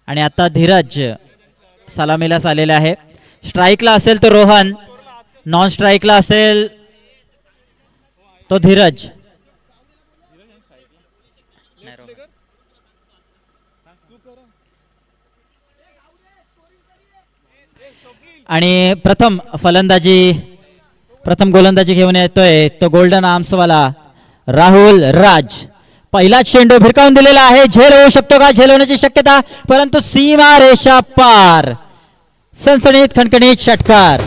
आणि आता धीरज सलामीलाच आलेला आहे. स्ट्राईकला असेल तो रोहन, नॉन स्ट्राईकला असेल तो धीरज. आणि प्रथम गोलंदाजी घेऊन येतोय तो गोल्डन आर्म्सवाला राहुल राज. पहिला चेंडू भिरकावून दिलेला आहे. झेल होऊ शकतो का? झेल होण्याची शक्यता, परंतु सीमा रेषा पार. सनसणीत खणखणीत षटकार.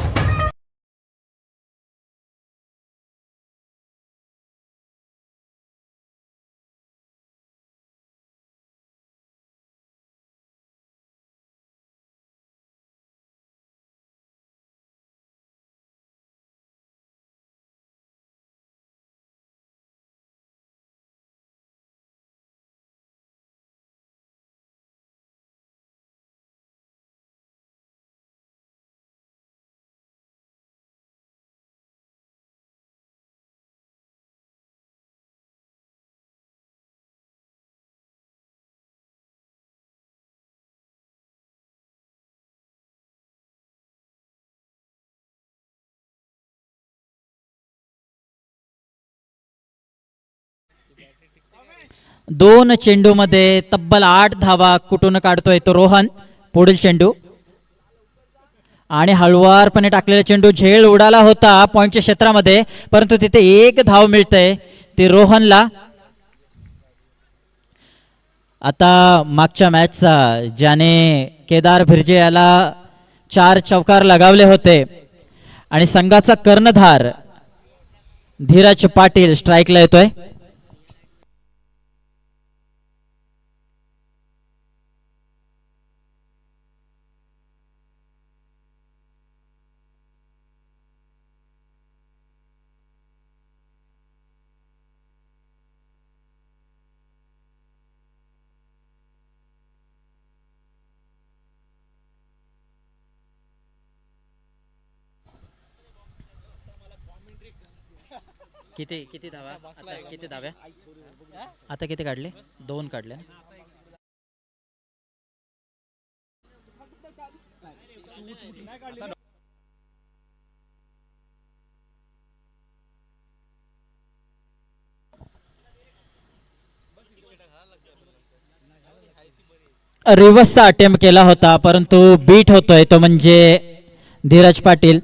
दोन चेंडू मध्ये तब्बल 8 धावा कुठून काढतोय तो रोहन. पुढील चेंडू आणि हळुवारपणे टाकलेला चेंडू झेल उडाला होता पॉइंटच्या क्षेत्रामध्ये, परंतु तिथे एक धाव मिळते ती रोहनला. आता मागच्या मॅचचा ज्याने केदार भिरजे याला 4 चौकार लगावले होते आणि संघाचा कर्णधार धीरज पाटील स्ट्राईकला येतोय. किती धावा आता? किती धाव्या आता? किती काढले? 2 काढले. रिव्हर्सचा अटेम्प्ट केला होता, परंतु बीट होतोय तो म्हणजे धीरज पाटील.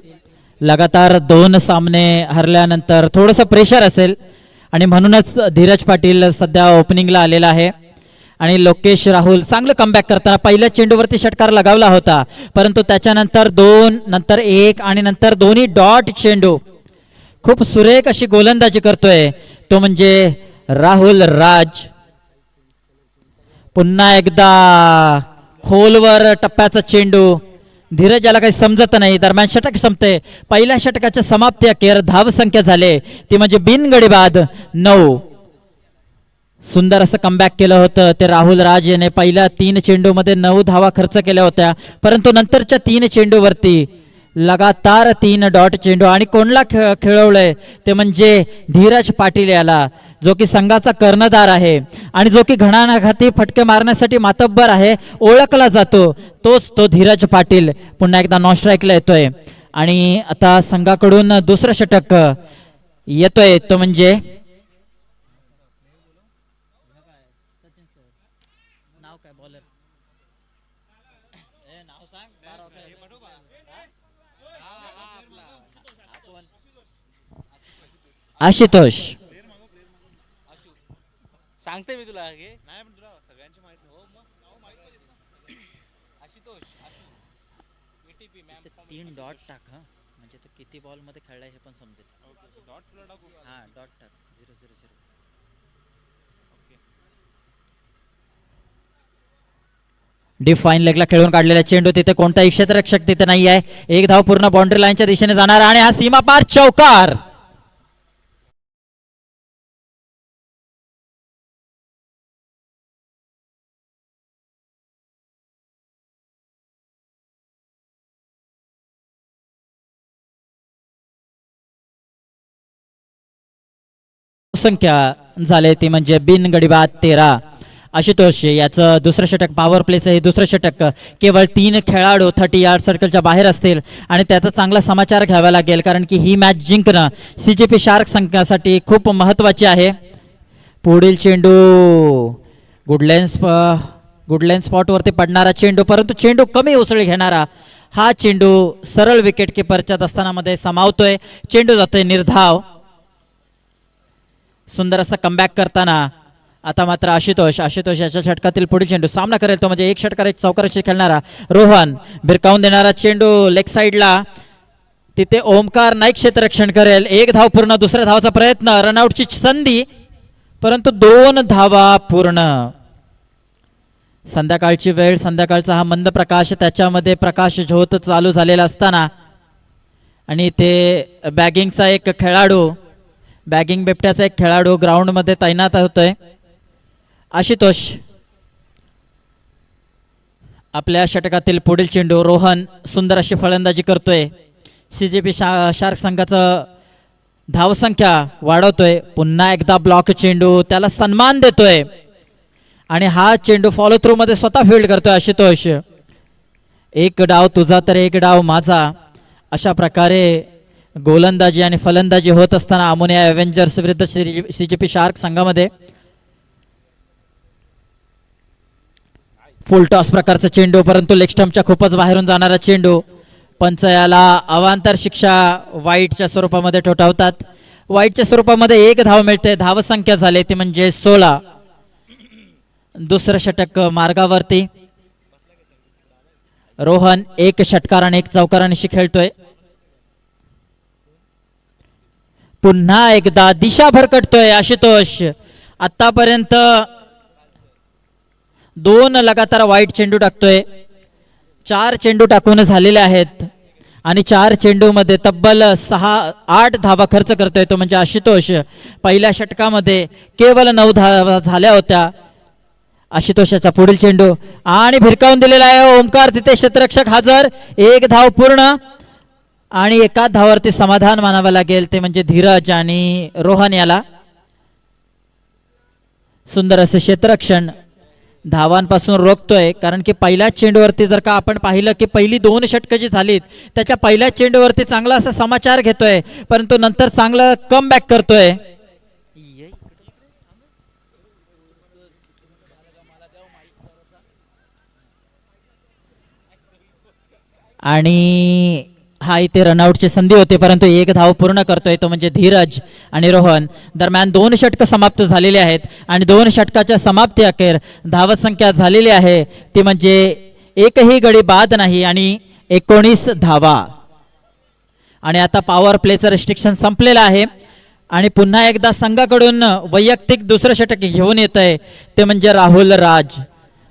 लगातार 2 सामने हरल्यानंतर थोडंसं प्रेशर असेल आणि म्हणूनच धीरज पाटील सध्या ओपनिंगला आलेला आहे. आणि लोकेश राहुल चांगलं कमबॅक करताना पहिल्या चेंडूवरती षटकार लगावला होता, परंतु त्याच्यानंतर 2, नंतर 1 आणि नंतर दोन्ही डॉट चेंडू. खूप सुरेख अशी गोलंदाजी करतोय तो म्हणजे राहुल राज. पुन्हा एकदा खोलवर टप्प्याचा चेंडू. धीरज याला काही समजत नाही. दरम्यान षटक संपते. पहिल्या षटकाच्या समाप्ती अखेर धावसंख्या झाले ती म्हणजे बिनगडी बाद 9. सुंदर असं कमबॅक केलं होतं ते राहुल राज याने. पहिल्या 3 चेंडूमध्ये 9 धावा खर्च केल्या होत्या, परंतु नंतरच्या 3 चेंडूवरती लगातार 3 डॉट चेंडू. आणि कोणला खेळवलंय ते म्हणजे धीरज पाटील याला, जो की संघाचा कर्णधार आहे आणि जो की घणाघाती फटके मारण्यासाठी मातब्बर आहे, ओळखला जातो तोच तो धीरज पाटील. पुन्हा एकदा नॉन स्ट्राईकला येतोय आणि आता संघाकडून दुसरं षटक येतोय तो म्हणजे आशुतोष. सांगते मी तुला नाही, पण तुला सगळ्यांची माहिती हो. आशुतोष 3 डॉट टाक. हा म्हणजे तो किती बॉल मध्ये खेळलाय हे पण समजेल. डॉट तुला टाकू. हा डॉट टाक. 0-0-0. डीप फाईन लेगला खेळून काढलेला चेंडू. तिथे कोणताही क्षेत्ररक्षक तिथे नाही आहे. एक धाव पूर्ण बाउंड्री लाईनच्या दिशेने जाणार आणि हा सीमा पार चौकार. संख्या झाले ती म्हणजे बिनगडी बाद 13. आशुतोष याचं दुसरं षटक, पॉवर प्लेचं हे दुसरं षटक. केवळ 3 खेळाडू 30 यार्ड सर्कलच्या बाहेर असतील आणि त्याचा चांगला समाचार घ्यावा लागेल, कारण की ही मॅच जिंकणं CGP शार्क संघासाठी खूप महत्त्वाचे आहे. पुढील चेंडू गुडलेन स्पॉटवरती पडणारा चेंडू, परंतु चेंडू कमी उसळी घेणारा हा चेंडू सरळ विकेट किपरच्या दस्तानामध्ये समावतोय. चेंडू जातोय निर्धाव. सुंदर असा कमबॅक करताना आता मात्र आशुतोष याच्या षटकातील पुढील चेंडू सामना करेल तो म्हणजे एक षटकार एक चौकाराशी खेळणारा रोहन. भिरकावून देणारा चेंडू लेग साईडला, तिथे ओमकार नाईक क्षेत्ररक्षण करेल. 1 धाव पूर्ण. दुसऱ्या धावाचा प्रयत्न, रनआउटची संधी, परंतु 2 धावा पूर्ण. संध्याकाळची वेळ, संध्याकाळचा हा मंद प्रकाश, त्याच्यामध्ये प्रकाश झोत चालू झालेला असताना आणि ते बॅगिंगचा एक खेळाडू, बॅगिंग बिबट्याचा एक खेळाडू ग्राउंडमध्ये तैनात होतोय. आशुतोष आपल्या षटकातील पुढील चेंडू, रोहन सुंदर अशी फलंदाजी करतोय. CGP शार्क संघाचं धावसंख्या वाढवतोय. पुन्हा एकदा ब्लॉक चेंडू, त्याला सन्मान देतोय आणि हा चेंडू फॉलो थ्रू मध्ये स्वतः फील्ड करतोय आशुतोष. 1 डाव तुझा तर 1 डाव माझा, अशा प्रकारे गोलंदाजी आणि फलंदाजी होत असताना अमोनिया एव्हेंजर्स विरुद्ध CGP शार्क संघामध्ये फुल टॉस प्रकारचा चेंडू, परंतु लेग स्टंपच्या खूपच बाहेरून जाणारा चेंडू. पंच याला अवांतर शिक्षा वाईटच्या स्वरूपामध्ये ठोठावतात. वाईटच्या स्वरूपामध्ये 1 धाव मिळते. धावसंख्या झाली ती म्हणजे 16. दुसरं षटक मार्गावरती. रोहन 1 षटकार आणि 1 चौकारानिशी खेळतोय. पुन्हा एकदा दिशा भरकटतोय आशुतोष. आतापर्यंत 2 लगातार वाईट चेंडू टाकतोय. 4 चेंडू टाकून झालेले आहेत आणि 4 चेंडू मध्ये तब्बल 6-8 धावा खर्च करतोय तो म्हणजे आशुतोष. पहिल्या षटकामध्ये केवळ 9 धावा झाल्या होत्या. आशुतोषाचा पुढील चेंडू आणि भिरकावून दिलेला आहे ओमकार, तिथे क्षेत्ररक्षक हजर. 1 धाव पूर्ण आणि 1 धावावरती समाधान मानावं लागेल, ते म्हणजे धीरज आणि रोहन याला. सुंदर असे क्षेत्ररक्षण धावांपासून रोखतोय, कारण की पहिल्याच चेंडूवरती जर का आपण पाहिलं की पहिली 2 षटकं जी झालीत त्याच्या पहिल्याच चेंडूवरती चांगला असा समाचार घेतोय, परंतु नंतर चांगलं कमबॅक करतोय. आणि हा इथे रनआउटची संधी होती, परंतु 1 धाव पूर्ण करतोय तो म्हणजे धीरज आणि रोहन. दरम्यान 2 षटकं समाप्त झालेली आहेत आणि 2 षटकाच्या समाप्ती अखेर धावसंख्या झालेली आहे ती म्हणजे एकही गडी बाद नाही आणि 19 धावा. आणि आता पॉवर प्लेचं रिस्ट्रिक्शन संपलेलं आहे आणि पुन्हा एकदा संघाकडून वैयक्तिक दुसरं षटक घेऊन येत आहे ते म्हणजे Rahul Raj,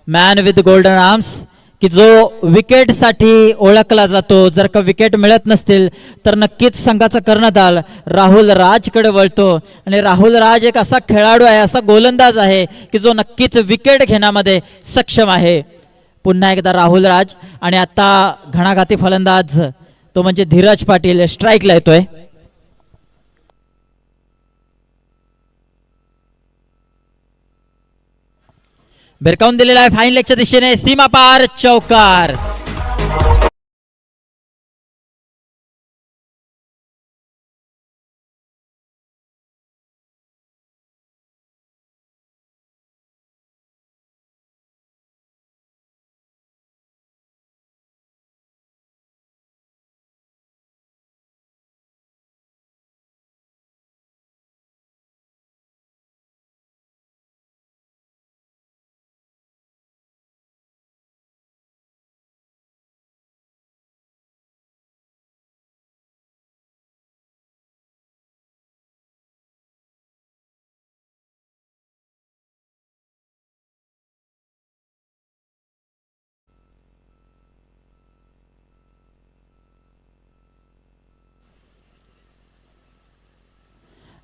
man with golden arms, की जो विकेटसाठी ओळखला जातो. जर का विकेट मिळत नसतील तर नक्कीच संघाचा कर्णधार राहुल राजकडे वळतो आणि राहुल राज एक असा खेळाडू आहे, असा गोलंदाज आहे की जो नक्कीच विकेट घेण्यामध्ये सक्षम आहे. पुन्हा एकदा राहुल राज आणि आता घणाघाती फलंदाज तो म्हणजे धीरज पाटील स्ट्राईकला येतोय. भिरकावून दिलेला आहे फाईन लेगच्या दिशेने, सीमा पार चौकार.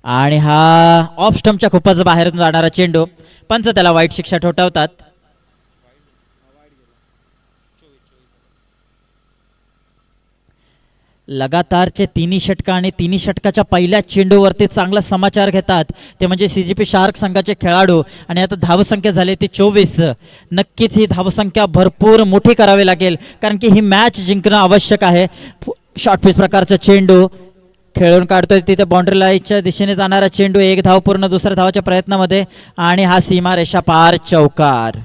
आणि हा ऑफ स्टंपच्या खूपच बाहेरून जाणारा चेंडू, पंच त्याला वाईट शिक्षा ठोठावतात. लगातारचे तिन्ही षटकं आणि तिन्ही षटकाच्या पहिल्या चेंडूवरती चांगला समाचार घेतात ते म्हणजे CGP शार्क संघाचे खेळाडू. आणि आता धावसंख्या झाली ती 24. नक्कीच ही धावसंख्या भरपूर मोठी करावी लागेल कारण की ही मॅच जिंकणं आवश्यक आहे. शॉर्ट पिच प्रकारचा चेंडू खेळून काढतोय तिथे बाउंड्री लाईनच्या दिशेने जाणारा चेंडू, एक धाव पूर्ण दुसऱ्या धावाच्या प्रयत्नामध्ये आणि हा सीमारेषा पार चौकार.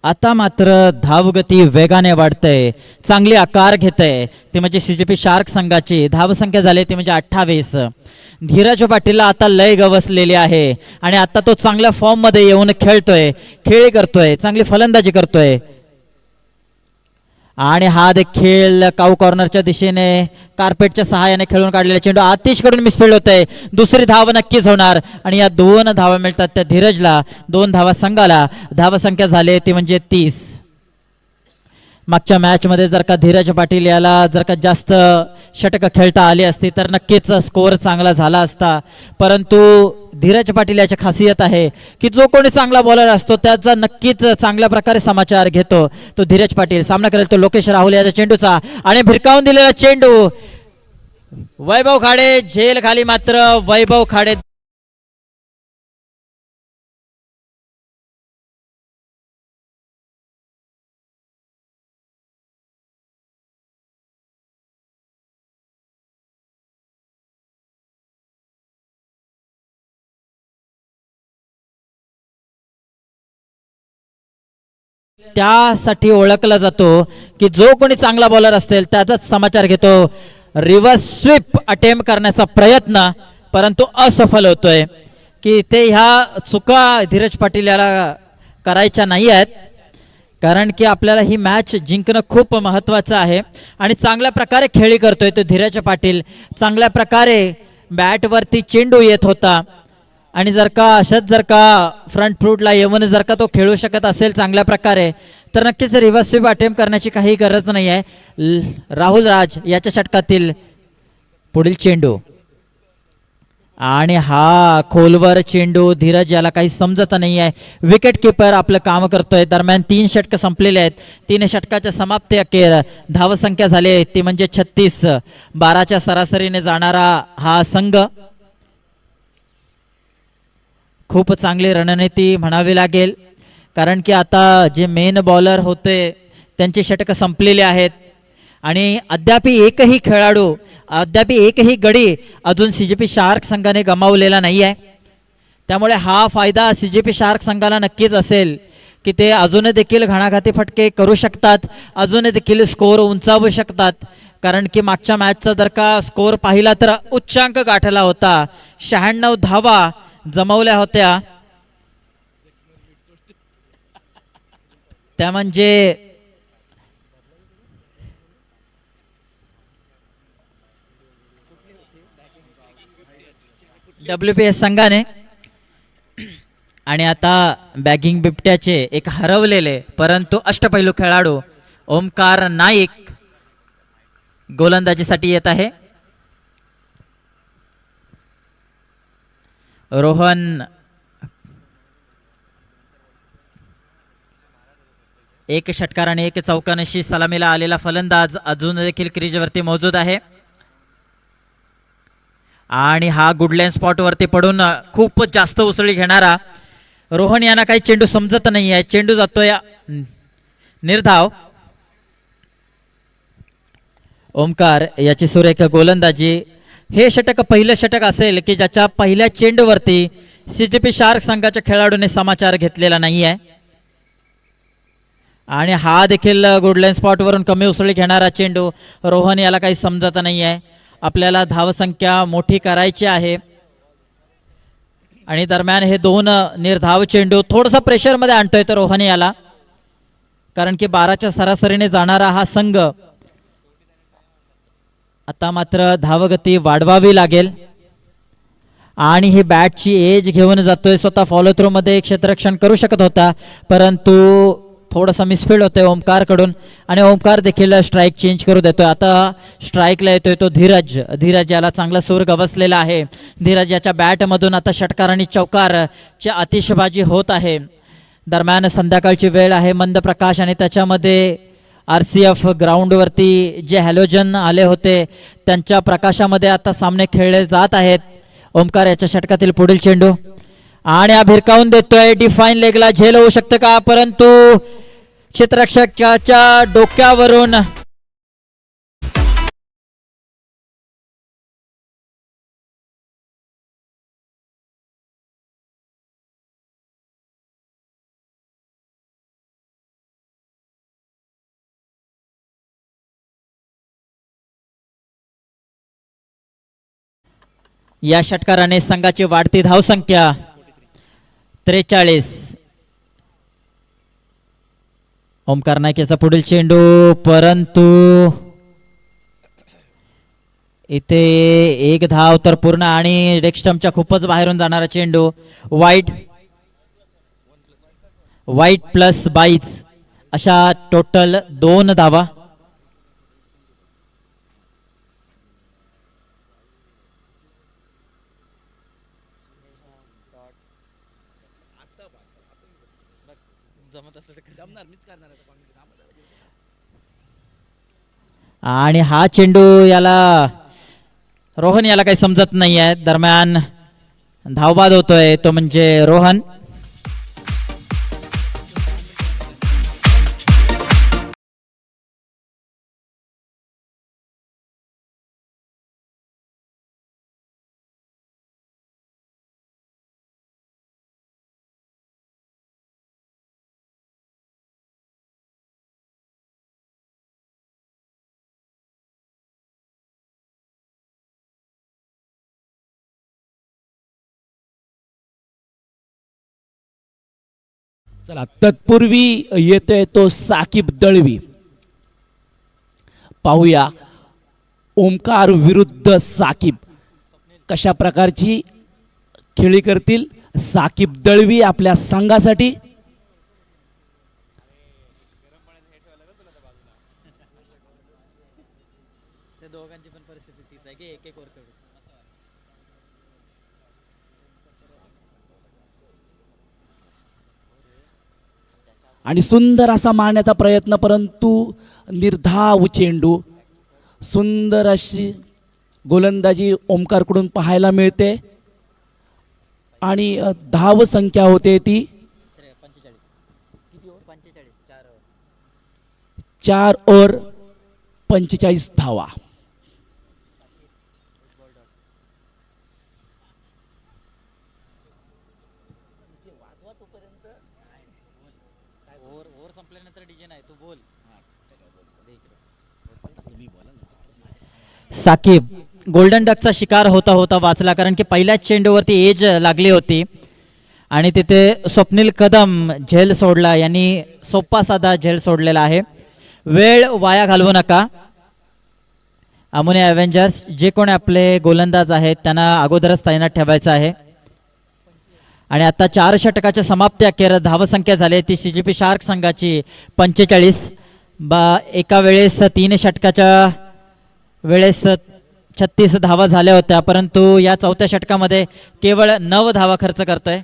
आता मात्र धावगती वेगाने वाढते, चांगली आकार घेते ती म्हणजे CGP शार्क संघाची. धावसंख्या झाली ती म्हणजे 28. धीरज पाटीलला आता लय गवसलेली आहे आणि आता तो चांगल्या फॉर्म मध्ये येऊन खेळतोय, खेळी करतोय, चांगली फलंदाजी करतोय. आणि हा देखील काऊ कॉर्नरच्या दिशेने कार्पेटच्या सहाय्याने खेळून काढलेला चेंडू आतिशकडून मिसफिल्ड होतोय. दुसरी धाव नक्कीच होणार आणि या 2 धावा मिळतात त्या धीरजला, 2 धावा संघाला. धावसंख्या झाली ती म्हणजे 30. मागच्या मॅचमध्ये जर का धीरज पाटील याला जर का जास्त षटकं खेळता आली असती तर नक्कीच स्कोअर चांगला झाला असता. परंतु धीरज पाटील याची खासियत आहे की जो कोणी चांगला बॉलर असतो त्याचा नक्कीच चांगल्या प्रकारे समाचार घेतो तो धीरज पाटील. सामना करेल तो लोकेश राहुल याच्या चेंडूचा आणि भिरकावून दिलेला चेंडू वैभव खाडे झेल खाली. मात्र वैभव खाडे त्यासाठी ओळखला जातो की जो कोणी चांगला बॉलर असेल त्याचाच समाचार घेतो. रिव्हर्स स्वीप अटेम्प्ट करण्याचा प्रयत्न परंतु असफल होतोय की ते ह्या चुका धीरज पाटील याला करायच्या नाही आहेत कारण की आपल्याला ही मॅच जिंकणं खूप महत्त्वाचं आहे. आणि चांगल्या प्रकारे खेळी करतोय तो धीरज पाटील. चांगल्या प्रकारे बॅटवरती चेंडू येत होता आणि जर का अशाच जर का फ्रंट फ्रूटला येऊन जर का तो खेळू शकत असेल चांगल्या प्रकारे तर नक्कीच रिव्हर्स स्वीप अटेम्प्ट करण्याची काही गरज नाही आहे. राहुल राज याच्या षटकातील पुढील चेंडू आणि हा खोलवर चेंडू. धीरज याला काही समजत नाही आहे. विकेट किपर आपलं काम करतोय. दरम्यान 3 षटकं संपलेले आहेत. 3 षटकाच्या समाप्ती अखेर धावसंख्या झाली ती म्हणजे 36. 12च्या सरासरीने जाणारा हा संघ. खूप चांगली रणनीती म्हणावी लागेल कारण की आता जे मेन बॉलर होते त्यांची षटकं संपलेली आहेत आणि अद्याप एकही खेळाडू, अद्याप एकही गडी अजून CGP शार्क संघाने गमावलेला नाही आहे. त्यामुळे हा फायदा CGP शार्क संघाला नक्कीच असेल की ते अजून देखील घणाघाती फटके करू शकतात, अजून देखील स्कोअर उंचावू शकतात. कारण की मागच्या मॅचचा जर का स्कोअर पाहिला तर उच्चांक गाठला होता. 96 धावा जमवल्या होत्या. त्या म्हणजे WPS संघाने. आणि आता बॅगिंग बिबट्याचे एक हरवलेले परंतु अष्टपैलू खेळाडू ओमकार नाईक गोलंदाजीसाठी येत आहे. रोहन एक षटकार आणि 1 चौकानशी सलामीला आलेला फलंदाज अजून देखील क्रीजवरती मौजूद आहे. आणि हा गुडलाईन स्पॉटवरती पडून खूप जास्त उसळी घेणारा रोहन यांना काही चेंडू समजत नाही आहे. चेंडू जातोय निर्धाव. ओमकार याची सुरेख गोलंदाजी. हे षटक पहिलं षटक असेल की ज्याच्या पहिल्या चेंडूवरती CGP शार्क संघाच्या खेळाडूने समाचार घेतलेला नाही आहे. आणि हा देखील गुडलाईन स्पॉटवरून कमी उसळी घेणारा चेंडू. रोहन याला काही समजत नाही आहे. आपल्याला धावसंख्या मोठी करायची आहे आणि दरम्यान हे 2 निर्धाव चेंडू थोडंसं प्रेशरमध्ये आणतोय तर रोहन याला कारण की 12च्या सरासरीने जाणारा हा संघ. आता मात्र धावगती वाढवावी लागेल आणि ही बॅटची एज घेऊन जातोय. स्वतः फॉलो थ्रू मध्ये क्षेत्ररक्षण करू शकत होता परंतु थोडासा मिसफील्ड होतोय ओमकारकडून आणि ओमकार देखील स्ट्राईक चेंज करू देतोय. आता स्ट्राईकला येतोय तो धीरज. धीरज याला चांगला सूर गवसलेला आहे. धीरज याच्या बॅटमधून आता षटकार आणि चौकारची आतिषबाजी होत आहे. दरम्यान संध्याकाळची वेळ आहे, मंद प्रकाश आणि त्याच्यामध्ये RCF ग्राउंडवरती जे हॅलोजन आले होते त्यांच्या प्रकाशामध्ये आता सामने खेळले जात आहेत. ओमकार याच्या षटकातील पुढील चेंडू आणि हा भिरकावून देतोय. डिफाईन लेगला झेल होऊ शकतं का, परंतु क्षेत्ररक्षकाच्या डोक्यावरून या षटकाराने संघाची वाढती धावसंख्या 43. ओमकार नाईक याचा पुढील चेंडू, परंतु इथे एक धाव तर पूर्ण आणि डेक्स्टमच्या खूपच बाहेरून जाणारा चेंडू. वाईट प्लस 22 अशा टोटल 2 धावा. जमत असेल तर जमणार, मीच करणार आहे. आणि हा चेंडू याला रोहन याला काही समजत नाही आहे. दरम्यान धावबाद होतोय तो म्हणजे रोहन. चला, तत्पूर्वी येतोय तो साकीब दळवी. पाहूया ओमकार विरुद्ध साकीब कशा प्रकारची खेळी करतील. साकीब दळवी आपल्या संघासाठी. दोघांची पण परिस्थिती तीच आहे की एक एक ओव्हर खेळू. आणि सुंदर असा मारण्याचा प्रयत्न, परंतु निर्धाव चेंडू. सुंदर अशी गोलंदाजी ओमकारकडून पाहायला मिळते आणि धाव संख्या होते ती 4 ओव्हर 45 धावा. ओव्हर संपल्यानंतर डीजे नाही, तू बोल. साकीब गोल्डन डकचा शिकार होता होता वाचला, कारण की पहिल्याच चेंडूवरती एज लागली होती आणि तिथे स्वप्नील कदम झेल सोडला. यांनी सोपा साधा झेल सोडलेला आहे. वेळ वाया घालवू नका. अमोने अव्हेंजर्स जे कोणी आपले गोलंदाज आहेत त्यांना अगोदरच तैनात ठेवायचं आहे. आणि आता 4 षटकाच्या समाप्ती अखेर धावसंख्या झाली ती CGP शार्क संघाची 45. एका वेळेस 3 षटकाच्या वेळेस 36 धावा झाल्या होत्या, परंतु या 4थ्या षटकामध्ये केवळ 9 धावा खर्च करतोय.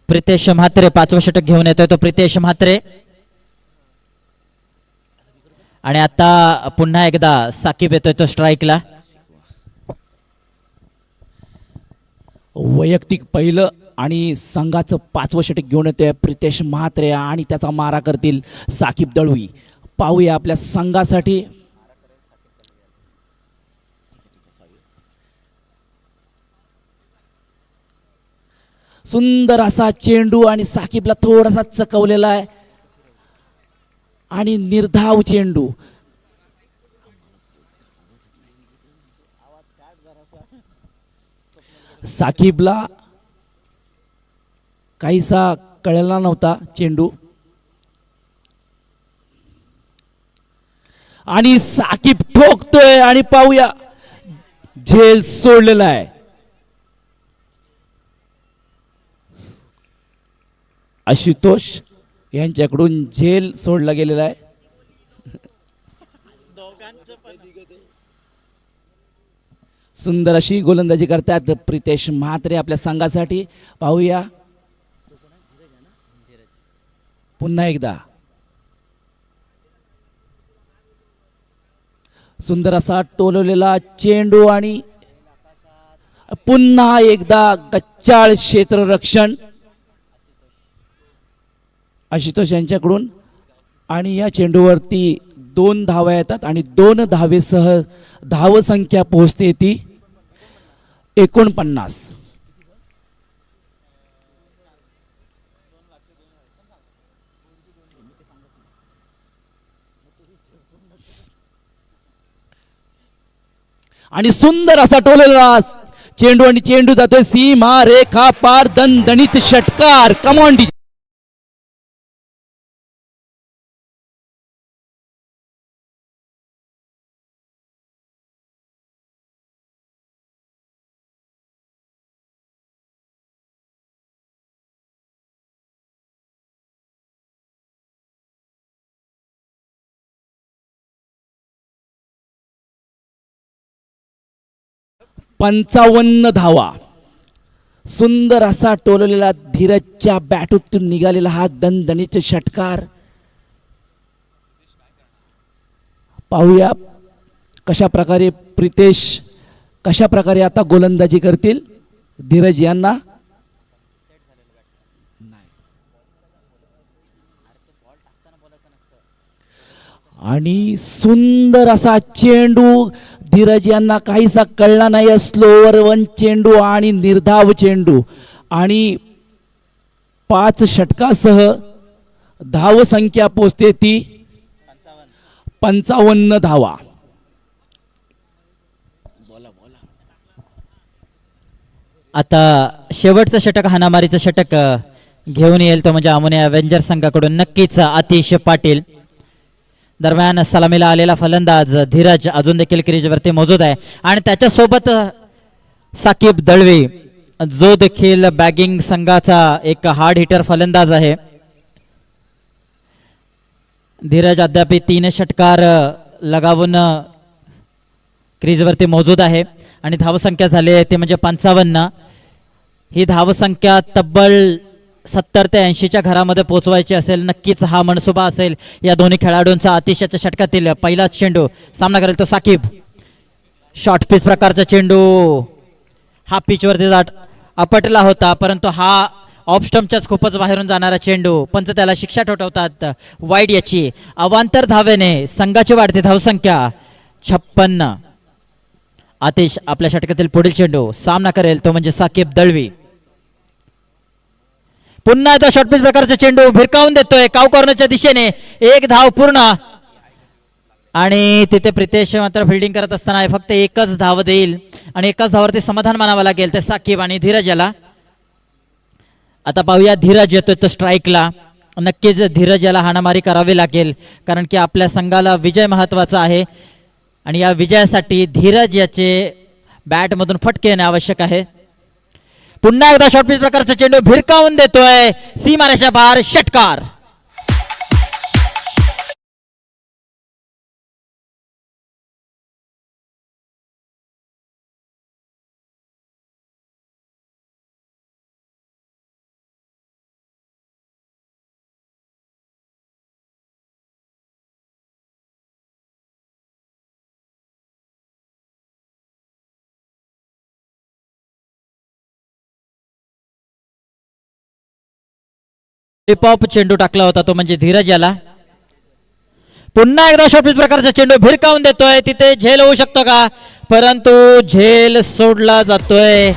प्रितेश म्हात्रे 5वं षटक घेऊन येतोय तो प्रितेश म्हात्रे. आणि आता पुन्हा एकदा साकीब येतोय तो स्ट्राईकला. वैयक्तिक पहिलं आणि संघाचं 5वं षटक घेऊन येतोय प्रितेश म्हात्रे आणि त्याचा मारा करतील साकीब दळवी. पाहूया आपल्या संघासाठी. सुंदर असा चेंडू आणि साकीबला थोडासा चकवलेला आहे आणि निर्धाव चेंडू. साकिबला काहीसा कळला नव्हता चेंडू आणि साकिब ठोकतोय आणि पाहूया झेल सोडलेला आहे. आशुतोष यांच्याकडून झेल सोडला गेलेला आहे. सुंदर अशी गोलंदाजी करतात प्रितेश म्हात्रे आपल्या संघासाठी. पाहूया पुन्हा एकदा सुंदर असा टोलवलेला चेंडू आणि पुन्हा एकदा गच्चाळ क्षेत्ररक्षण आशुतोष यांच्याकडून आणि या चेंडूवरती 2 धावा येतात आणि 2 धावेसह धावसंख्या पोहोचते ती 49. आणि सुंदर असा टोललेला चेंडू आणि चेंडू जातोय सीमा रेखा पार दणदणीत षटकार. Come on D. पंचावन्न धावा. सुंदर असा टोललेला धीरजच्या बॅटूतून निघालेला हा दणदणीचे षटकार. पाहूया कशा प्रकारे प्रितेश कशा प्रकारे आता गोलंदाजी करतील धीरज यांना. आणि सुंदर असा चेंडू धीरज यांना काहीसा कळला नाही. स्लोवर 1 चेंडू आणि निर्धाव चेंडू आणि 5 षटकासह धाव संख्या पोचते ती 55 धावा. आता शेवटचं षटक हाणामारीचं षटक घेऊन येईल तो म्हणजे अमोने अवेंजर संघाकडून नक्कीच आतिश पाटील. दरम्यान सलामीला आलेला फलंदाज धीरज अजून देखील क्रीजवरती मौजूद आहे आणि त्याच्यासोबत साकिब दळवी जो देखील बॅगिंग संघाचा एक हार्ड हिटर फलंदाज आहे. धीरज अद्याप 3 षटकार लगावून क्रीजवरती मौजूद आहे आणि धावसंख्या झाली आहे ते म्हणजे 55. ही धावसंख्या तब्बल 70 ते 80च्या घरामध्ये पोहोचवायची असेल नक्कीच हा मनसुबा असेल या दोन्ही खेळाडूंचा. अतिशयच्या षटकातील पहिलाच चेंडू सामना करेल तो साकिब. शॉर्ट पिच प्रकारचा चेंडू हा पिचवरती आपटला होता परंतु हा ऑफ स्टंपच्याच खूपच बाहेरून जाणारा चेंडू. पंच त्याला शिक्षा ठोठावतात वाईड याची. अवांतर धावेने संघाची वाढती धावसंख्या 56. आतिश आपल्या षटकातील पुढील चेंडू सामना करेल तो म्हणजे साकिब दळवी. पुन्हा एकदा शॉर्ट पिच प्रकारचा चेंडू भिरकावून देतोय काव कॉर्नरच्या दिशेने. 1 धाव पूर्ण आणि तिथे प्रितेश मात्र फिल्डिंग करत असताना फक्त 1च धाव देईल आणि 1च धावावरती समाधान मानावं लागेल ते साकिब आणि धीरज याला. आता पाहूया धीरज येतोय तो स्ट्राईकला. नक्कीच धीरज याला हाणामारी करावी लागेल कारण की आपल्या संघाला विजय महत्वाचा आहे आणि या विजयासाठी धीरज याचे बॅटमधून फटके येणे आवश्यक आहे. पुन्हा एकदा शॉर्ट पिच प्रकारचा चेंडू भिरकावून देतोय सीमारेषा बाहेर षटकार. पॉप चेंडू टाकला होता तो म्हणजे धीरज याला. पुन्हा एकदा शॉर्ट पिच प्रकारचा चेंडू भिरकावून देतोय. तिथे झेल होऊ शकतो का परंतु झेल सोडला जातोय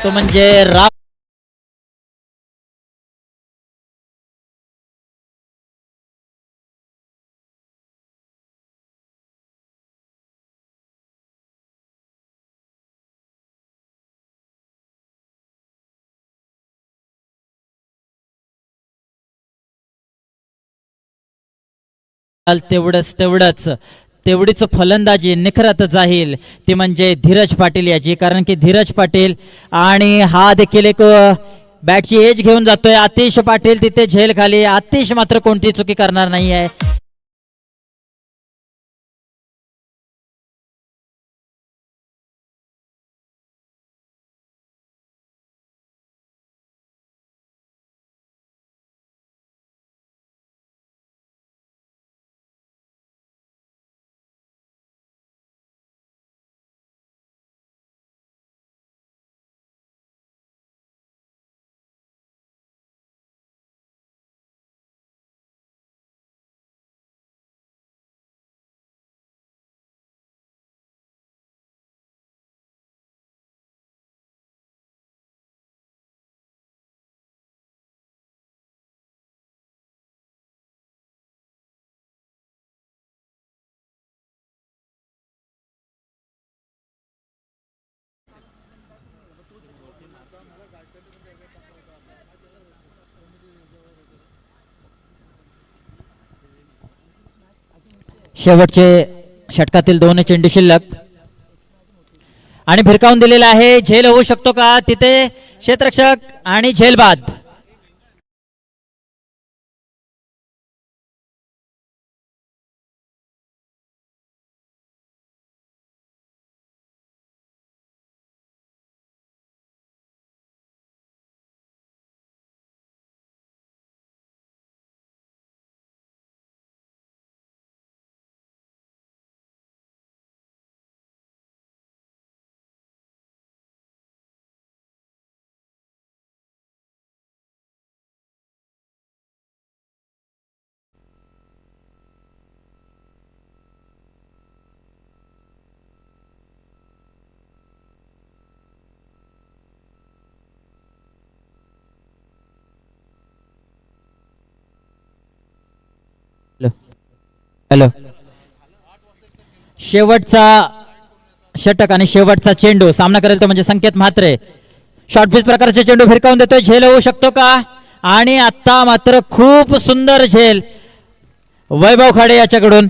तो म्हणजे तेवढंच तेवढीच फलंदाजी निखरत जाईल ती म्हणजे धीरज पाटील याची, कारण की धीरज पाटील आणि हा देखील एक बॅटची एज घेऊन जातोय. आतिश पाटील तिथे झेल खाली, आतिश मात्र कोणती चुकी करणार नाही आहे. शेवटचे षटकातील 2 चेंडू शिल्लक आणि भिरकावून दिलेला आहे. झेल होऊ शकतो का तिथे, क्षेत्ररक्षक आणि झेल बाद. हॅलो, शेवटचा षटक आणि शेवटचा चेंडू सामना करेल तो म्हणजे संकेत म्हात्रे. शॉर्ट पिच प्रकारचे चेंडू भिरकावून देतोय. झेल होऊ शकतो का, आणि आता मात्र खूप सुंदर झेल वैभव खाडे याच्याकडून.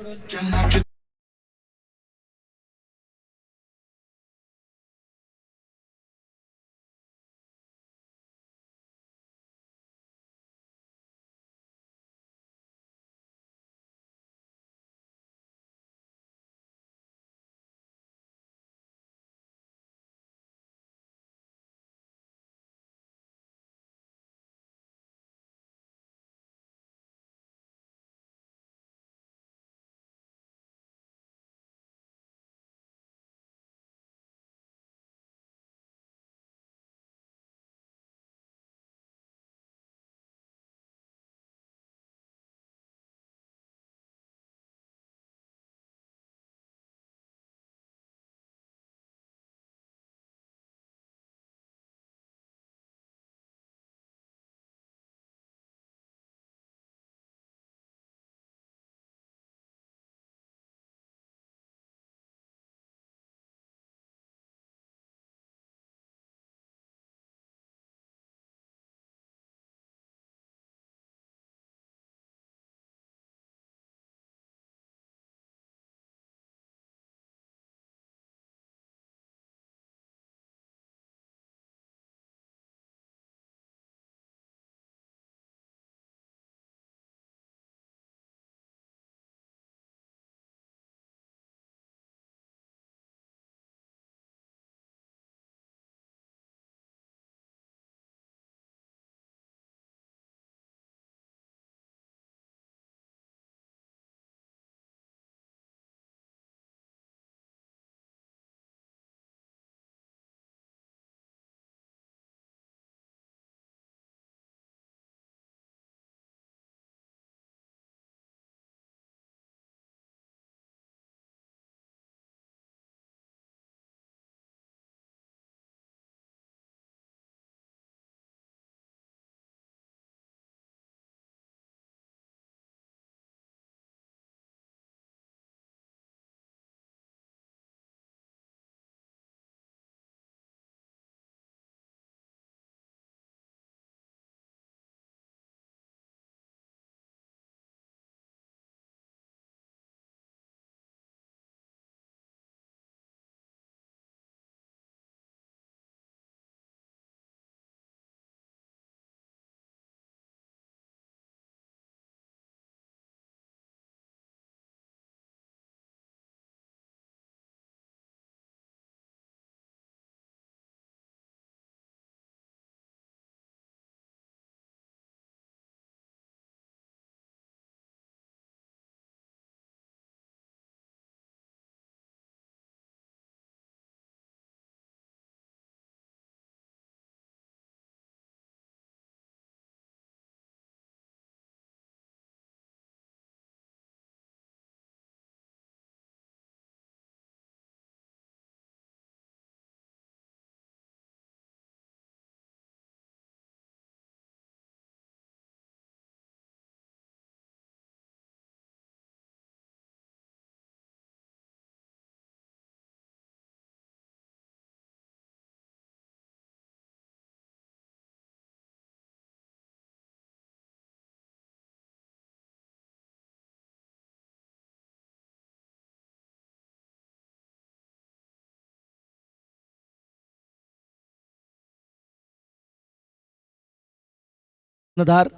कर्णधार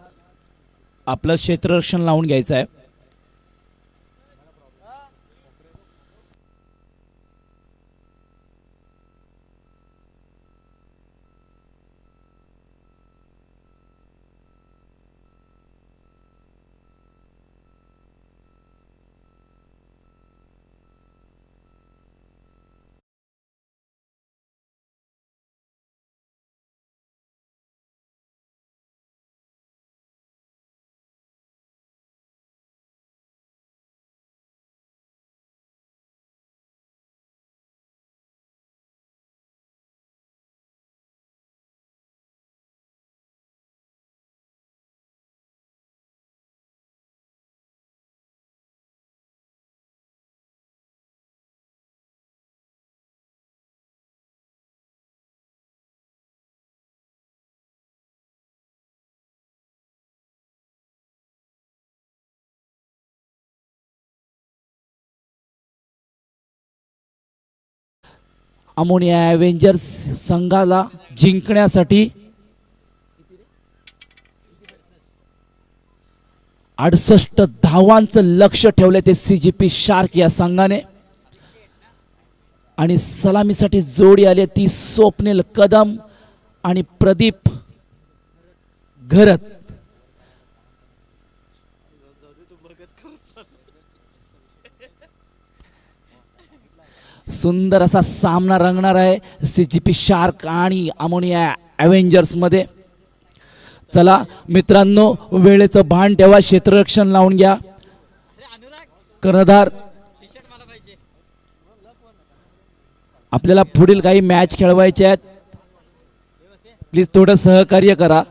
आपलं क्षेत्ररक्षण लावून घ्यायचं आहे. अमोनिया ॲव्हेंजर्स संघाला जिंकण्यासाठी 68 धावांचं लक्ष ठेवलं ते CGP शार्क या संघाने. आणि सलामीसाठी जोडी आली ती स्वप्नील कदम आणि प्रदीप घरत. सुंदर असा सामना रंगणार आहे CGP शार्क आणि अमोनिया ॲव्हेंजर्स मध्ये. चला मित्रांनो, वेळेचं भान ठेवा, क्षेत्ररक्षण लावून घ्या. कर्णधार, आपल्याला पुढील काही मॅच खेळवायचे आहेत, प्लीज थोडं सहकार्य करा.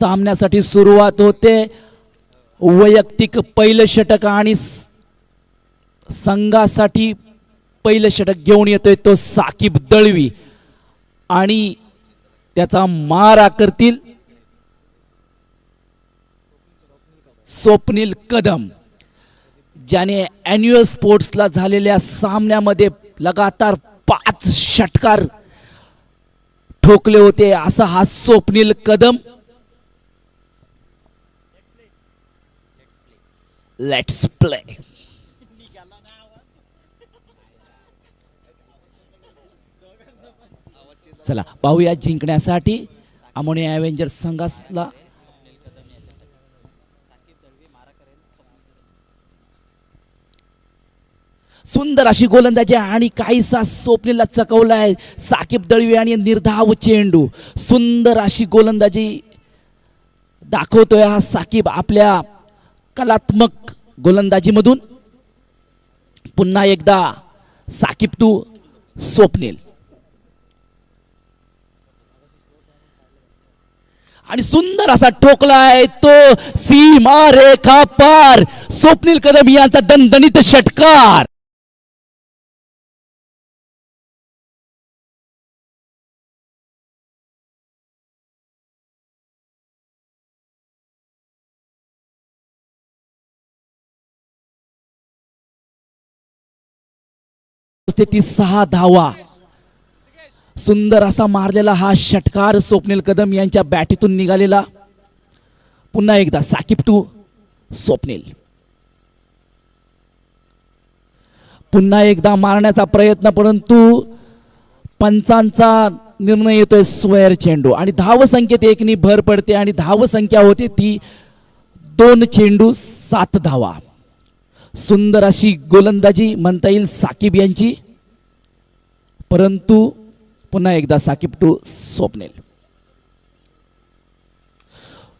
सामन्यासाठी सुरुवात होते. वैयक्तिक पहिलं षटक आणि संघासाठी पहिलं षटक घेऊन येतोय तो साकीब दळवी आणि त्याचा मारा करतील स्वप्नील कदम, ज्याने ॲन्युअल स्पोर्ट्सला झालेल्या सामन्यामध्ये लगातार 5 षटकार ठोकले होते. असा हा स्वप्नील कदम. Let's play. चला पाहूया जिंकण्यासाठी अमोनिया ॲव्हेंजर्स संघाला सुंदर अशी गोलंदाजी आणि काहीसा स्वप्नीलला चकवलाय साकीब दळवी आणि निर्धाव चेंडू. सुंदर अशी गोलंदाजी दाखवतोय हा साकीब आपल्या कलात्मक गोलंदाजीमधून. पुन्हा एकदा साकीब टू स्वप्नील आणि सुंदर असा ठोकलाय तो सीमा रेखा पार. स्वप्नील कदम यांचा दणदणीत षटकार. ती 6 धावा. सुंदर असा मारलेला हा षटकार स्वप्नील कदम यांच्या बॅटीतून निघालेला. पुन्हा एकदा साकीब टू स्वप्नील. पुन्हा एकदा मारण्याचा प्रयत्न, परंतु पंचांचा निर्णय येतोय स्क्वेअर चेंडू आणि धाव संख्येत 1 भर पडते आणि धाव संख्या होते ती 2 चेंडू 7 धावा. सुंदर अशी गोलंदाजी म्हणता येईल साकीब यांची, परंतु पुन्हा एकदा साकीब टू स्वप्नील.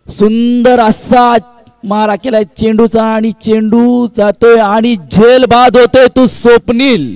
सुंदर असा मारा केलाय चेंडूचा आणि चेंडू जातोय आणि झेल बाद होतोय तो स्वप्नील.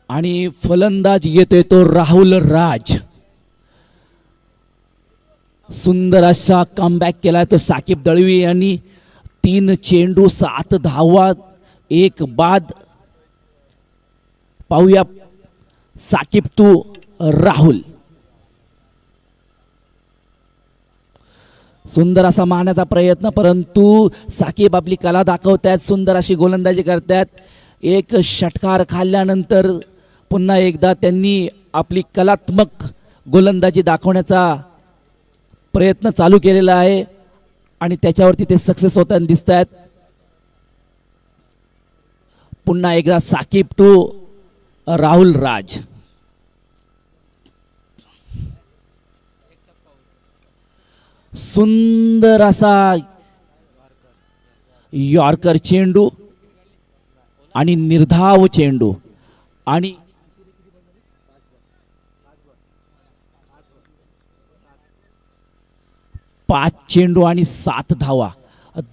आणि फलंदाज येतोय तो राहुल राज. सुंदर असा कमबॅक केलाय तो साकीब दळवी यांनी. 3 चेंडू 7 धावा 1 बाद. पाहूया साकीब टू राहुल. सुंदर असा मारण्याचा प्रयत्न, परंतु साकीब आपली कला दाखवतात, सुंदर अशी गोलंदाजी करतात. एक षटकार खाल्ल्यानंतर पुन्हा एकदा त्यांनी आपली कलात्मक गोलंदाजी दाखवण्याचा प्रयत्न चालू केलेला आहे आणि त्याच्यावरती ते सक्सेस होताना दिसत आहेत. पुन्हा एकदा साकीब टू राहुल राज. सुंदर असा यॉर्कर चेंडू आणि निर्धाव चेंडू आणि 5 चेंडू आणि 7 धावा.